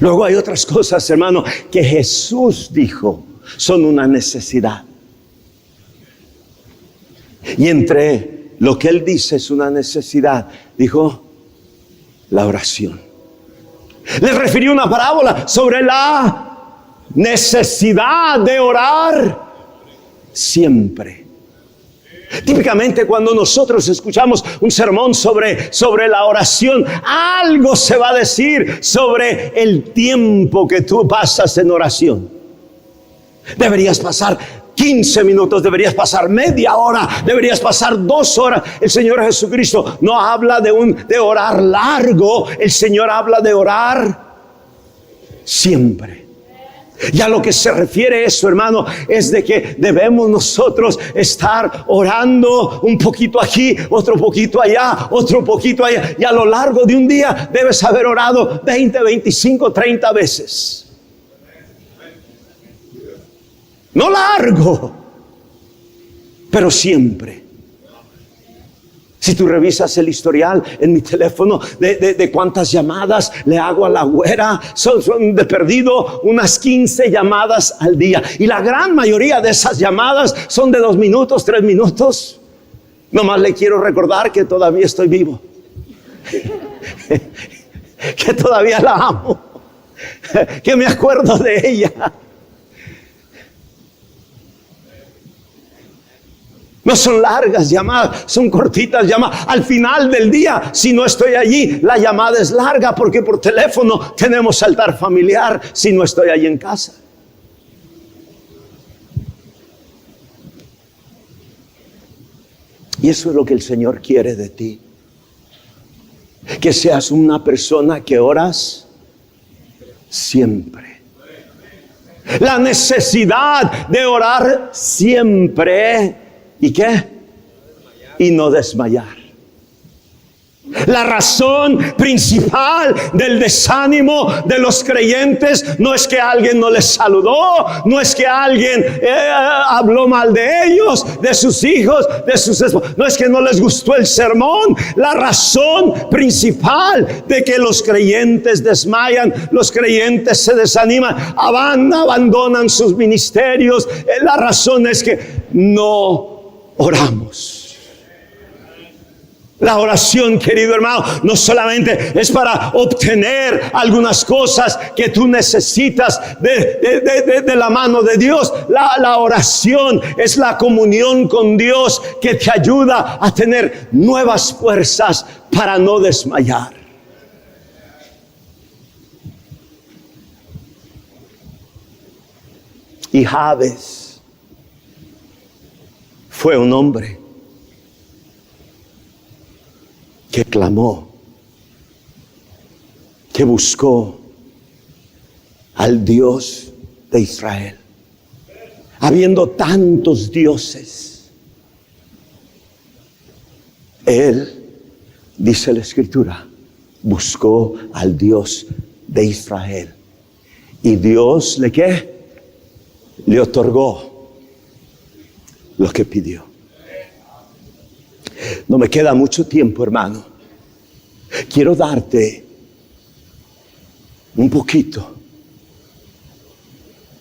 Luego hay otras cosas, hermano, que Jesús dijo son una necesidad. Y entre lo que Él dice es una necesidad, dijo la oración. Le refirió una parábola sobre la necesidad de orar siempre. Típicamente cuando nosotros escuchamos un sermón sobre la oración, algo se va a decir sobre el tiempo que tú pasas en oración. Deberías pasar 15 minutos, deberías pasar media hora, deberías pasar 2 horas. El Señor Jesucristo no habla de orar largo, el Señor habla de orar siempre. Y a lo que se refiere eso, hermano, es de que debemos nosotros estar orando un poquito aquí, otro poquito allá, otro poquito allá. Y a lo largo de un día debes haber orado 20, 25, 30 veces. No largo, pero siempre. Si tú revisas el historial en mi teléfono de cuántas llamadas le hago a la güera, son de perdido unas 15 llamadas al día. Y la gran mayoría de esas llamadas son de 2 minutos, 3 minutos. Nomás le quiero recordar que todavía estoy vivo. Que todavía la amo. Que me acuerdo de ella. No son largas llamadas, son cortitas llamadas. Al final del día, si no estoy allí, la llamada es larga porque por teléfono tenemos altar familiar si no estoy allí en casa. Y eso es lo que el Señor quiere de ti. Que seas una persona que oras siempre. La necesidad de orar siempre. ¿Y qué? Y no desmayar. La razón principal del desánimo de los creyentes no es que alguien no les saludó, no es que alguien habló mal de ellos, de sus hijos, de sus esposos, no es que no les gustó el sermón. La razón principal de que los creyentes desmayan, los creyentes se desaniman, abandonan sus ministerios, la razón es que no oramos. La oración, querido hermano, no solamente es para obtener algunas cosas que tú necesitas de la mano de Dios. La oración es la comunión con Dios que te ayuda a tener nuevas fuerzas para no desmayar. Y Jabes fue un hombre que clamó, que buscó al Dios de Israel. Habiendo tantos dioses, él, dice la Escritura, buscó al Dios de Israel. Y Dios le ¿qué? Le otorgó lo que pidió. No me queda mucho tiempo, hermano. Quiero darte un poquito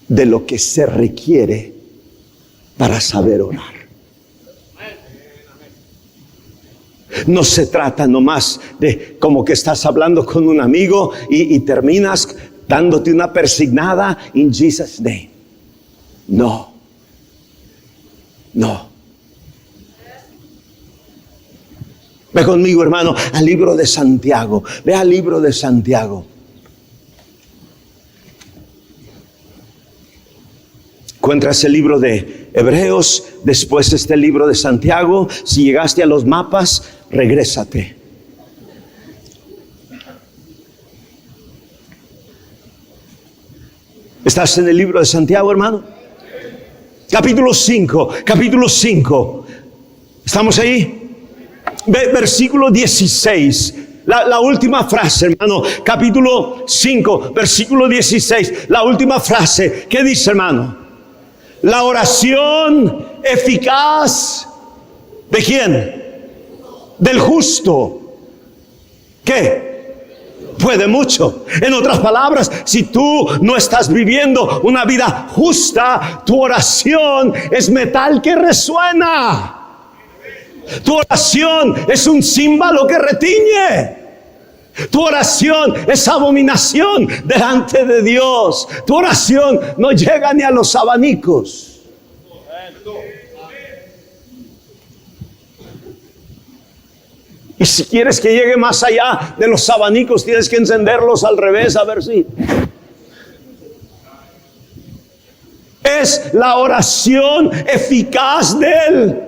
de lo que se requiere para saber orar. No se trata nomás de como que estás hablando con un amigo y terminas dándote una persignada in Jesus' name. No. Ve conmigo, hermano, al libro de Santiago. Ve al libro de Santiago. Encuentras el libro de Hebreos, después el libro de Santiago. Si llegaste a los mapas, regrésate. ¿Estás en el libro de Santiago, hermano? Capítulo 5. ¿Estamos ahí? Versículo 16. La última frase, hermano. Capítulo 5, versículo 16. La última frase. ¿Qué dice, hermano? La oración eficaz. ¿De quién? Del justo. ¿Qué? Puede mucho. En otras palabras, si tú no estás viviendo una vida justa, tu oración es metal que resuena. Tu oración es un címbalo que retiñe. Tu oración es abominación delante de Dios. Tu oración no llega ni a los abanicos. Y si quieres que llegue más allá de los abanicos, tienes que encenderlos al revés, a ver si. Es la oración eficaz del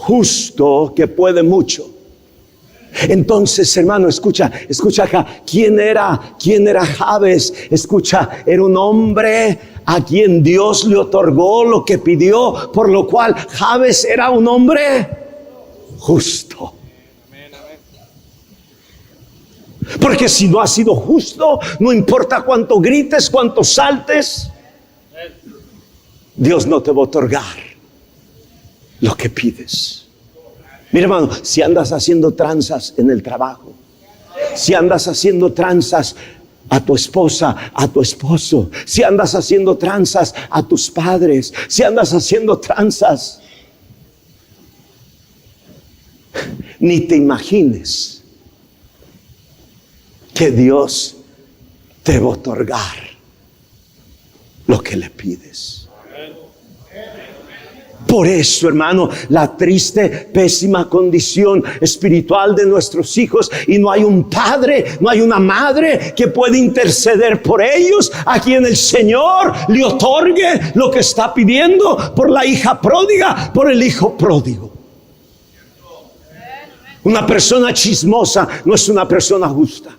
justo que puede mucho. Entonces, hermano, escucha acá. ¿Quién era Jabes? Escucha, era un hombre a quien Dios le otorgó lo que pidió, por lo cual Jabes era un hombre justo. Porque si no has sido justo, no importa cuánto grites, cuánto saltes, Dios no te va a otorgar lo que pides. Mira, hermano, si andas haciendo tranzas en el trabajo, si andas haciendo tranzas a tu esposa, a tu esposo, si andas haciendo tranzas a tus padres, si andas haciendo tranzas, ni te imagines que Dios te va a otorgar lo que le pides. Por eso, hermano, la triste, pésima condición espiritual de nuestros hijos, y no hay un padre, no hay una madre que pueda interceder por ellos, a quien el Señor le otorgue lo que está pidiendo, por la hija pródiga, por el hijo pródigo. Una persona chismosa no es una persona justa.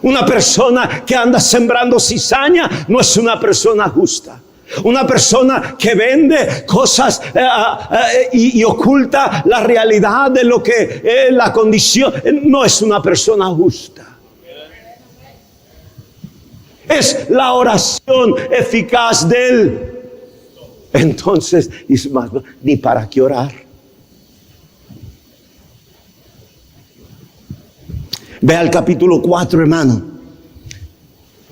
Una persona que anda sembrando cizaña no es una persona justa. Una persona que vende cosas y oculta la realidad de lo que es la condición no es una persona justa. Es la oración eficaz de él. Entonces, ni para qué orar. Ve al capítulo 4, hermano.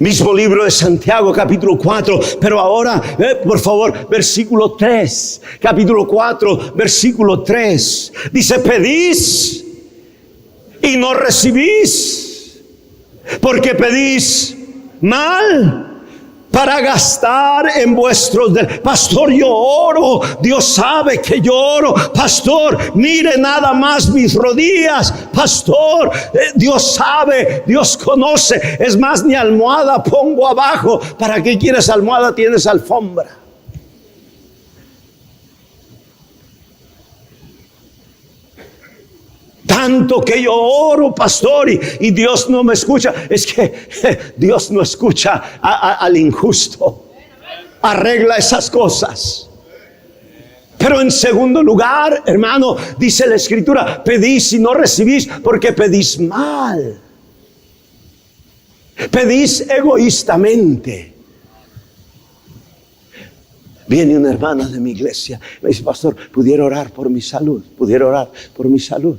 Mismo libro de Santiago, capítulo 4. Pero ahora, por favor, versículo 3. Capítulo 4, versículo 3. Dice, pedís y no recibís, porque pedís mal para gastar en vuestros pastor, yo oro, Dios sabe que yo oro, pastor, mire nada más mis rodillas, pastor, Dios sabe, Dios conoce, es más, ni almohada pongo abajo. ¿Para qué quieres almohada? Tienes alfombra. Tanto que yo oro, pastor, y Dios no me escucha. Es que Dios no escucha al injusto. Arregla esas cosas. Pero en segundo lugar, hermano, dice la Escritura, pedís y no recibís porque pedís mal. Pedís egoístamente. Viene una hermana de mi iglesia, me dice, pastor, ¿pudiera orar por mi salud? ¿Pudiera orar por mi salud?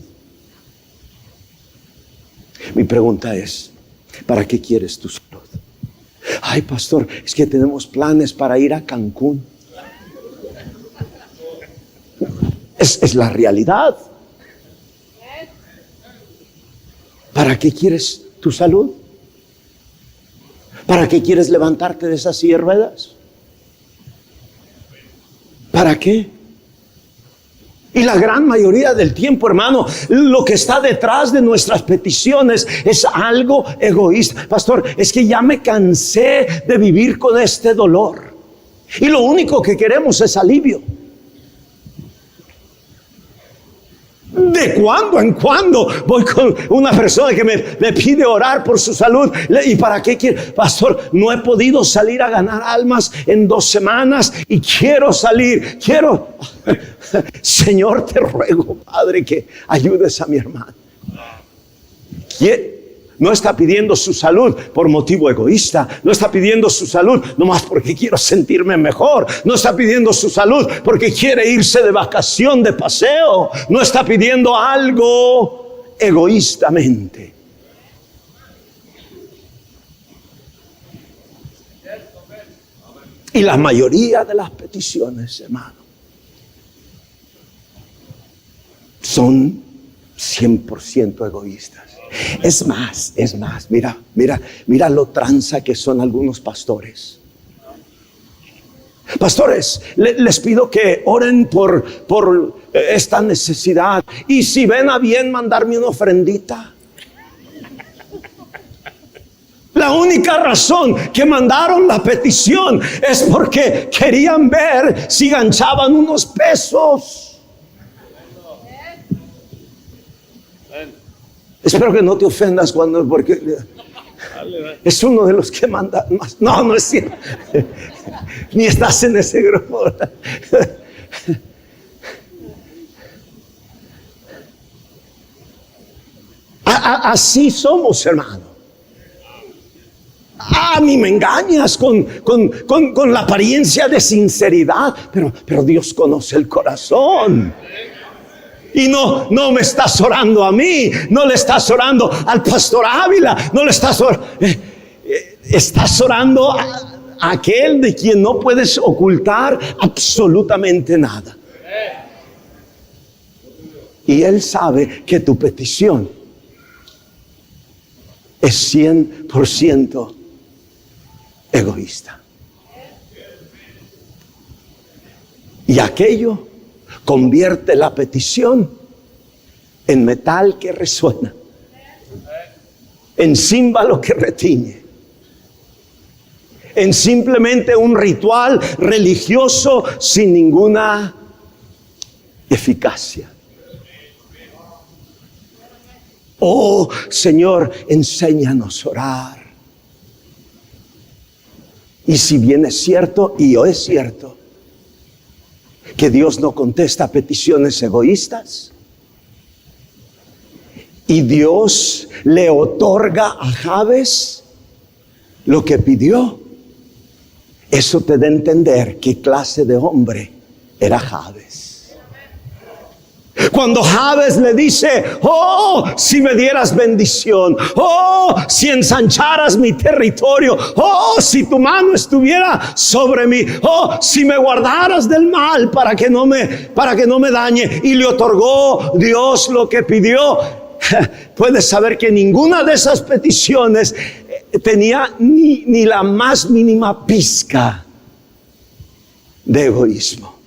Mi pregunta es, ¿para qué quieres tu salud? Ay, pastor, es que tenemos planes para ir a Cancún. Es la realidad. ¿Para qué quieres tu salud? ¿Para qué quieres levantarte de esas silla de ruedas? ¿Para qué? Y la gran mayoría del tiempo, hermano, lo que está detrás de nuestras peticiones es algo egoísta. Pastor, es que ya me cansé de vivir con este dolor. Y lo único que queremos es alivio. De cuando en cuando voy con una persona que me pide orar por su salud. ¿Y para qué quiere? Pastor, no he podido salir a ganar almas en 2 semanas y quiero salir, quiero. Señor, te ruego, Padre, que ayudes a mi hermano. No está pidiendo su salud por motivo egoísta. No está pidiendo su salud nomás porque quiero sentirme mejor. No está pidiendo su salud porque quiere irse de vacación, de paseo. No está pidiendo algo egoístamente. Y la mayoría de las peticiones, hermano, son 100% egoístas. Es más, mira lo tranza que son algunos pastores. Pastores, les pido que oren por esta necesidad. Y si ven a bien mandarme una ofrendita. La única razón que mandaron la petición es porque querían ver si ganchaban unos pesos. Espero que no te ofendas porque es uno de los que manda más. No es cierto. Ni estás en ese grupo. Así somos, hermano. A mí me engañas con la apariencia de sinceridad, pero Dios conoce el corazón. Y no me estás orando a mí, no le estás orando al pastor Ávila, no le estás orando, estás orando a aquel de quien no puedes ocultar absolutamente nada. Y Él sabe que tu petición es 100% egoísta. Y aquello convierte la petición en metal que resuena, en címbalo que retiñe, en simplemente un ritual religioso sin ninguna eficacia. Oh Señor, enséñanos a orar. Y si bien es cierto, y hoy es cierto, que Dios no contesta peticiones egoístas, y Dios le otorga a Jabes lo que pidió, eso te da a entender qué clase de hombre era Jabes. Cuando Jabes le dice: oh, si me dieras bendición, oh, si ensancharas mi territorio, oh, si tu mano estuviera sobre mí, oh, si me guardaras del mal para que no me dañe, y le otorgó Dios lo que pidió. Puedes saber que ninguna de esas peticiones tenía ni la más mínima pizca de egoísmo.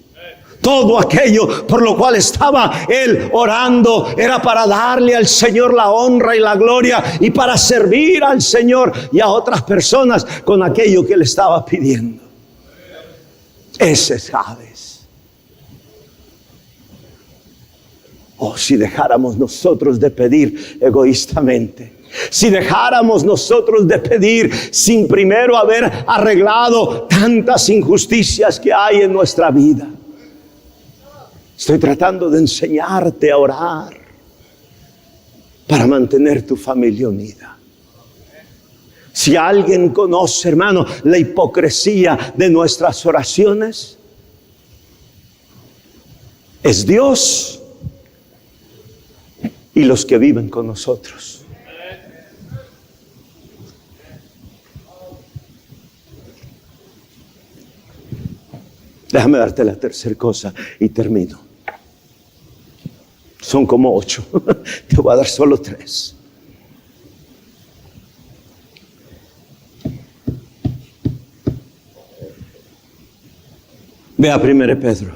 Todo aquello por lo cual estaba él orando era para darle al Señor la honra y la gloria, y para servir al Señor y a otras personas con aquello que le estaba pidiendo. Ese es Jabes. Oh, si dejáramos nosotros de pedir egoístamente, si dejáramos nosotros de pedir sin primero haber arreglado tantas injusticias que hay en nuestra vida. Estoy tratando de enseñarte a orar para mantener tu familia unida. Si alguien conoce, hermano, la hipocresía de nuestras oraciones, es Dios y los que viven con nosotros. Déjame darte la tercera cosa y termino. Son como 8. Te voy a dar solo 3. Ve a 1 Pedro.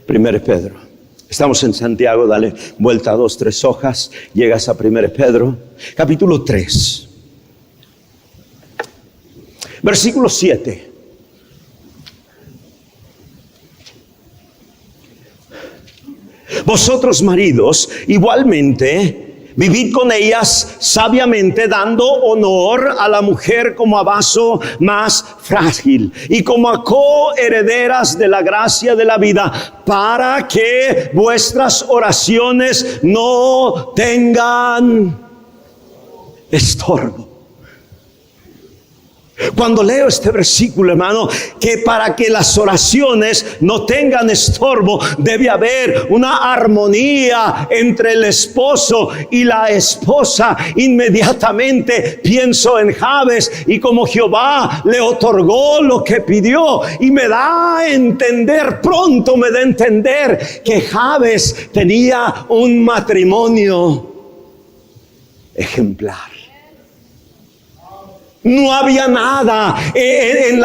1 Pedro. Estamos en Santiago, dale vuelta 2, 3 hojas. Llegas a 1 Pedro, capítulo 3. Versículo 7. Vosotros maridos, igualmente, vivid con ellas sabiamente, dando honor a la mujer como a vaso más frágil y como a coherederas de la gracia de la vida, para que vuestras oraciones no tengan estorbo. Cuando leo este versículo, hermano, que para que las oraciones no tengan estorbo, debe haber una armonía entre el esposo y la esposa. Inmediatamente pienso en Jabes y como Jehová le otorgó lo que pidió, y me da a entender, pronto me da a entender que Jabes tenía un matrimonio ejemplar. No había nada en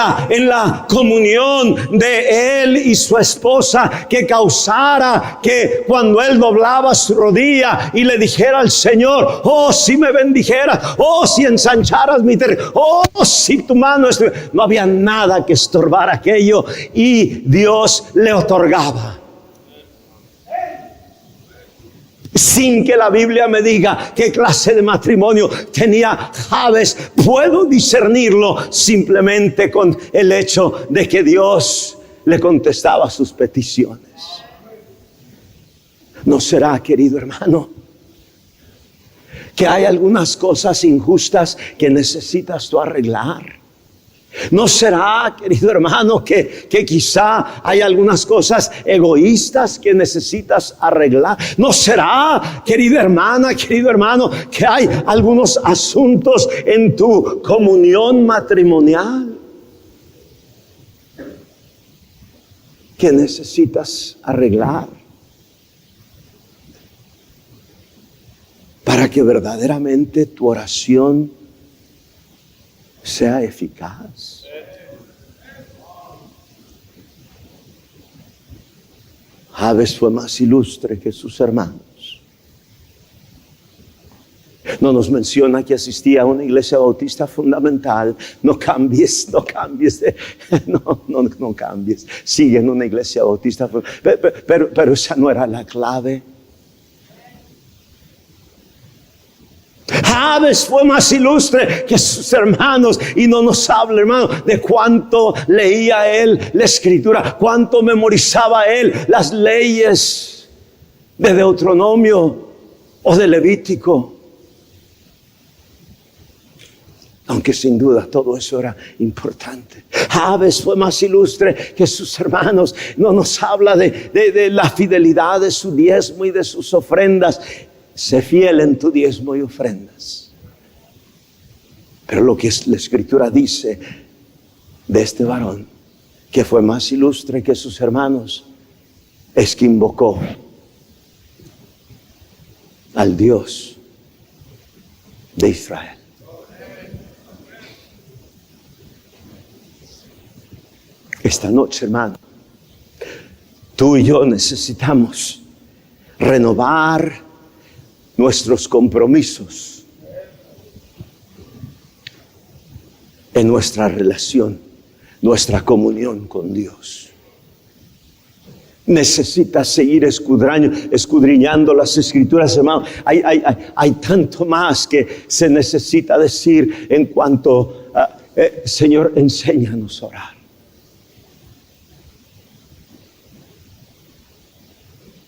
la comunión de él y su esposa que causara que cuando él doblaba su rodilla y le dijera al Señor: oh, si me bendijeras, oh, si ensancharas mi territorio, oh, si tu mano estuviera. No había nada que estorbara aquello, y Dios le otorgaba. Sin que la Biblia me diga qué clase de matrimonio tenía Jabes, puedo discernirlo simplemente con el hecho de que Dios le contestaba sus peticiones. ¿No será, querido hermano, que hay algunas cosas injustas que necesitas tú arreglar? ¿No será, querido hermano, que quizá hay algunas cosas egoístas que necesitas arreglar? ¿No será, querida hermana, querido hermano, que hay algunos asuntos en tu comunión matrimonial que necesitas arreglar para que verdaderamente tu oración sea eficaz? Jabes fue más ilustre que sus hermanos. No nos menciona que asistía a una iglesia bautista fundamental. No cambies, no cambies, no cambies. Sigue en una iglesia bautista, pero esa no era la clave. Jabes fue más ilustre que sus hermanos, y no nos habla, hermano, de cuánto leía él la escritura, cuánto memorizaba él las leyes de Deuteronomio o de Levítico. Aunque sin duda todo eso era importante. Jabes fue más ilustre que sus hermanos. No nos habla de la fidelidad de su diezmo y de sus ofrendas. Sé fiel en tu diezmo y ofrendas. Pero lo que la escritura dice de este varón, que fue más ilustre que sus hermanos, es que invocó al Dios de Israel. Esta noche, hermano, tú y yo necesitamos renovar nuestros compromisos en nuestra relación, nuestra comunión con Dios. Necesitas seguir escudriñando las escrituras, hermano. Hay tanto más que se necesita decir en cuanto a, Señor, enséñanos a orar.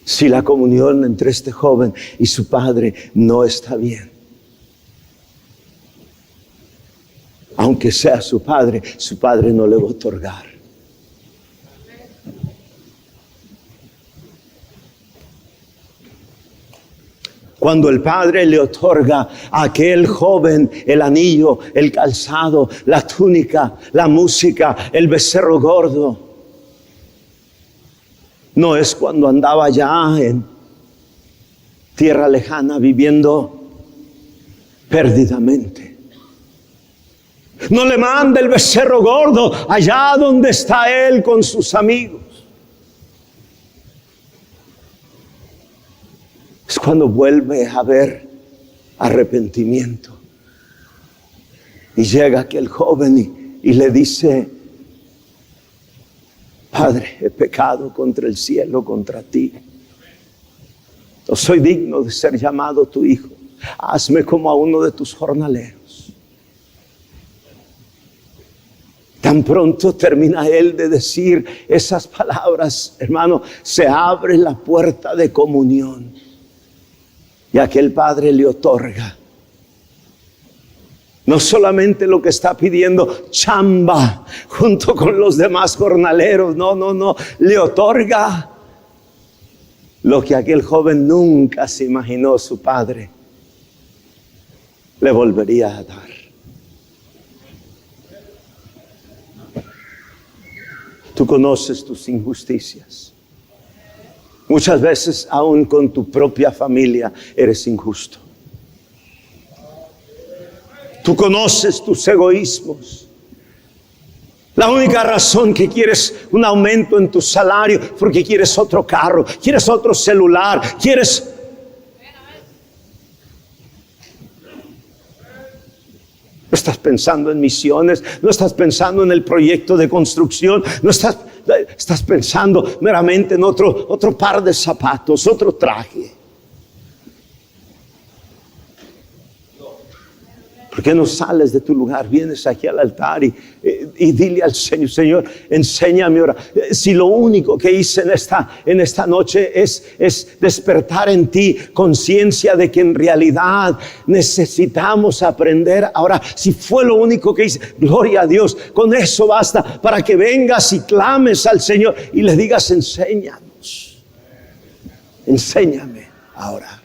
Si la comunión entre este joven y su padre no está bien, aunque sea su padre no le va a otorgar. Cuando el padre le otorga a aquel joven el anillo, el calzado, la túnica, la música, el becerro gordo, no es cuando andaba ya en tierra lejana viviendo perdidamente. No le manda el becerro gordo allá donde está él con sus amigos. Es cuando vuelve a haber arrepentimiento. Y llega aquel joven y le dice: Padre, he pecado contra el cielo, contra ti. No soy digno de ser llamado tu hijo. Hazme como a uno de tus jornaleros. Tan pronto termina él de decir esas palabras, hermano, se abre la puerta de comunión. Y aquel padre le otorga no solamente lo que está pidiendo, chamba, junto con los demás jornaleros. No, le otorga lo que aquel joven nunca se imaginó su padre le volvería a dar. Tú conoces tus injusticias. Muchas veces, aún con tu propia familia, eres injusto. Tú conoces tus egoísmos. La única razón que quieres un aumento en tu salario, porque quieres otro carro, quieres otro celular, quieres... No estás pensando en misiones, no estás pensando en el proyecto de construcción, no estás pensando meramente en otro par de zapatos, otro traje. ¿Por qué no sales de tu lugar? Vienes aquí al altar y dile al Señor: Señor, enséñame ahora. Si lo único que hice en esta noche es despertar en ti conciencia de que en realidad necesitamos aprender. Ahora, si fue lo único que hice, gloria a Dios, con eso basta para que vengas y clames al Señor y le digas: enséñanos, enséñame ahora.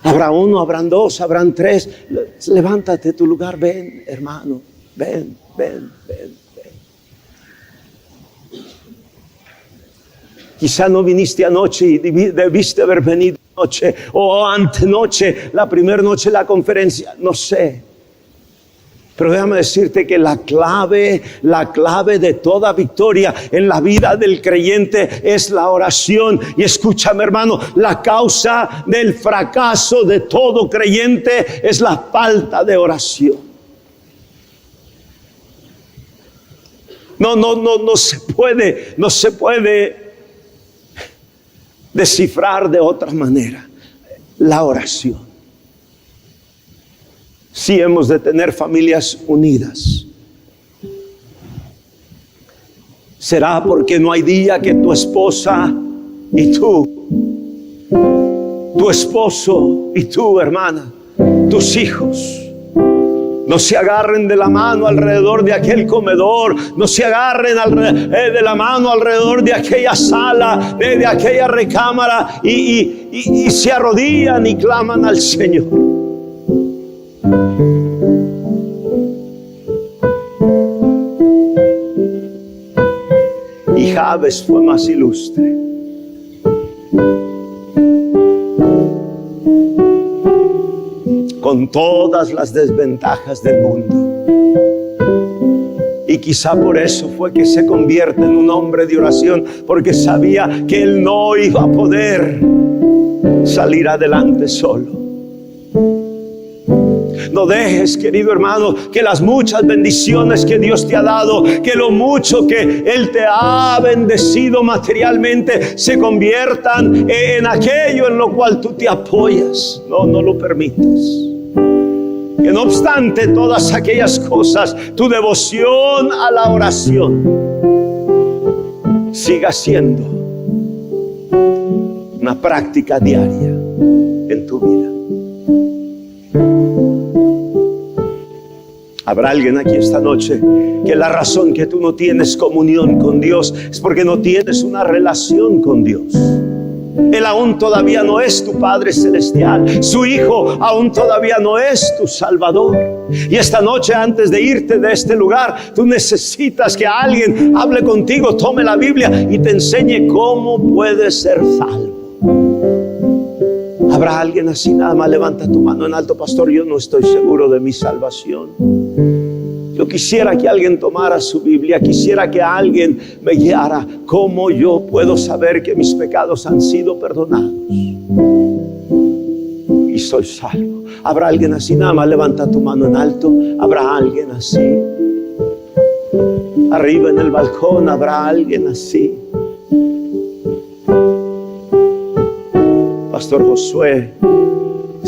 Habrá uno, habrán dos, habrán tres. Levántate de tu lugar, ven, hermano, ven. Quizá no viniste anoche y debiste haber venido anoche o antenoche, la primera noche de la conferencia, no sé. Pero déjame decirte que la clave de toda victoria en la vida del creyente es la oración. Y escúchame, hermano, la causa del fracaso de todo creyente es la falta de oración. No se puede descifrar de otra manera la oración. Sí, hemos de tener familias unidas. ¿Será porque no hay día que tu esposa y tu esposo y tu hermana, tus hijos, no se agarren de la mano alrededor de aquel comedor, no se agarren de la mano alrededor de aquella sala, de aquella recámara y se arrodillan y claman al Señor? Y Jabes fue más ilustre. Con todas las desventajas del mundo. Y quizá por eso fue que se convierte en un hombre de oración, porque sabía que él no iba a poder salir adelante solo. No dejes, querido hermano, que las muchas bendiciones que Dios te ha dado, que lo mucho que Él te ha bendecido materialmente, se conviertan en aquello en lo cual tú te apoyas. No lo permitas. Que no obstante todas aquellas cosas, tu devoción a la oración siga siendo una práctica diaria en tu vida. Habrá alguien aquí esta noche que la razón que tú no tienes comunión con Dios es porque no tienes una relación con Dios. Él aún todavía no es tu Padre Celestial. Su Hijo aún todavía no es tu Salvador. Y esta noche, antes de irte de este lugar, tú necesitas que alguien hable contigo, tome la Biblia y te enseñe cómo puedes ser salvo. ¿Habrá alguien así? Nada más levanta tu mano en alto. Pastor, yo no estoy seguro de mi salvación. Yo quisiera que alguien tomara su Biblia, quisiera que alguien me guiara. ¿Cómo yo puedo saber que mis pecados han sido perdonados y soy salvo? ¿Habrá alguien así? Nada más levanta tu mano en alto. ¿Habrá alguien así? Arriba en el balcón, ¿habrá alguien así? Pastor Josué,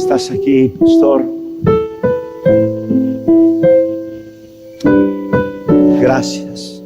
estás aquí, pastor. Gracias.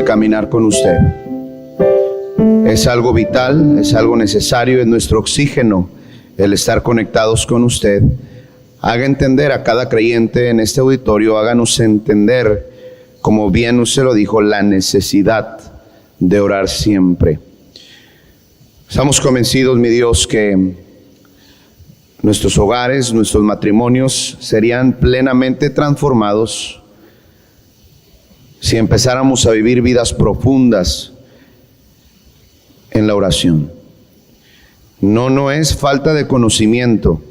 Caminar con usted es algo vital, es algo necesario, es nuestro oxígeno el estar conectados con usted. Haga entender a cada creyente en este auditorio, háganos entender, como bien usted lo dijo, la necesidad de orar siempre. Estamos convencidos, mi Dios, que nuestros hogares, nuestros matrimonios serían plenamente transformados si empezáramos a vivir vidas profundas en la oración. No es falta de conocimiento,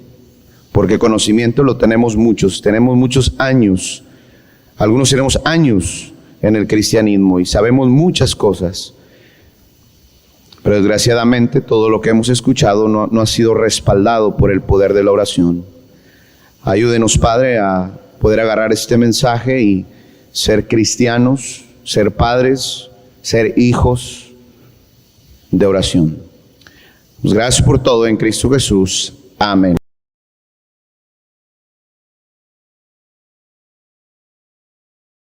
porque conocimiento lo tenemos muchos años, algunos tenemos años en el cristianismo y sabemos muchas cosas, pero desgraciadamente todo lo que hemos escuchado no ha sido respaldado por el poder de la oración. Ayúdenos, Padre, a poder agarrar este mensaje y ser cristianos, ser padres, ser hijos de oración. Gracias por todo en Cristo Jesús. Amén.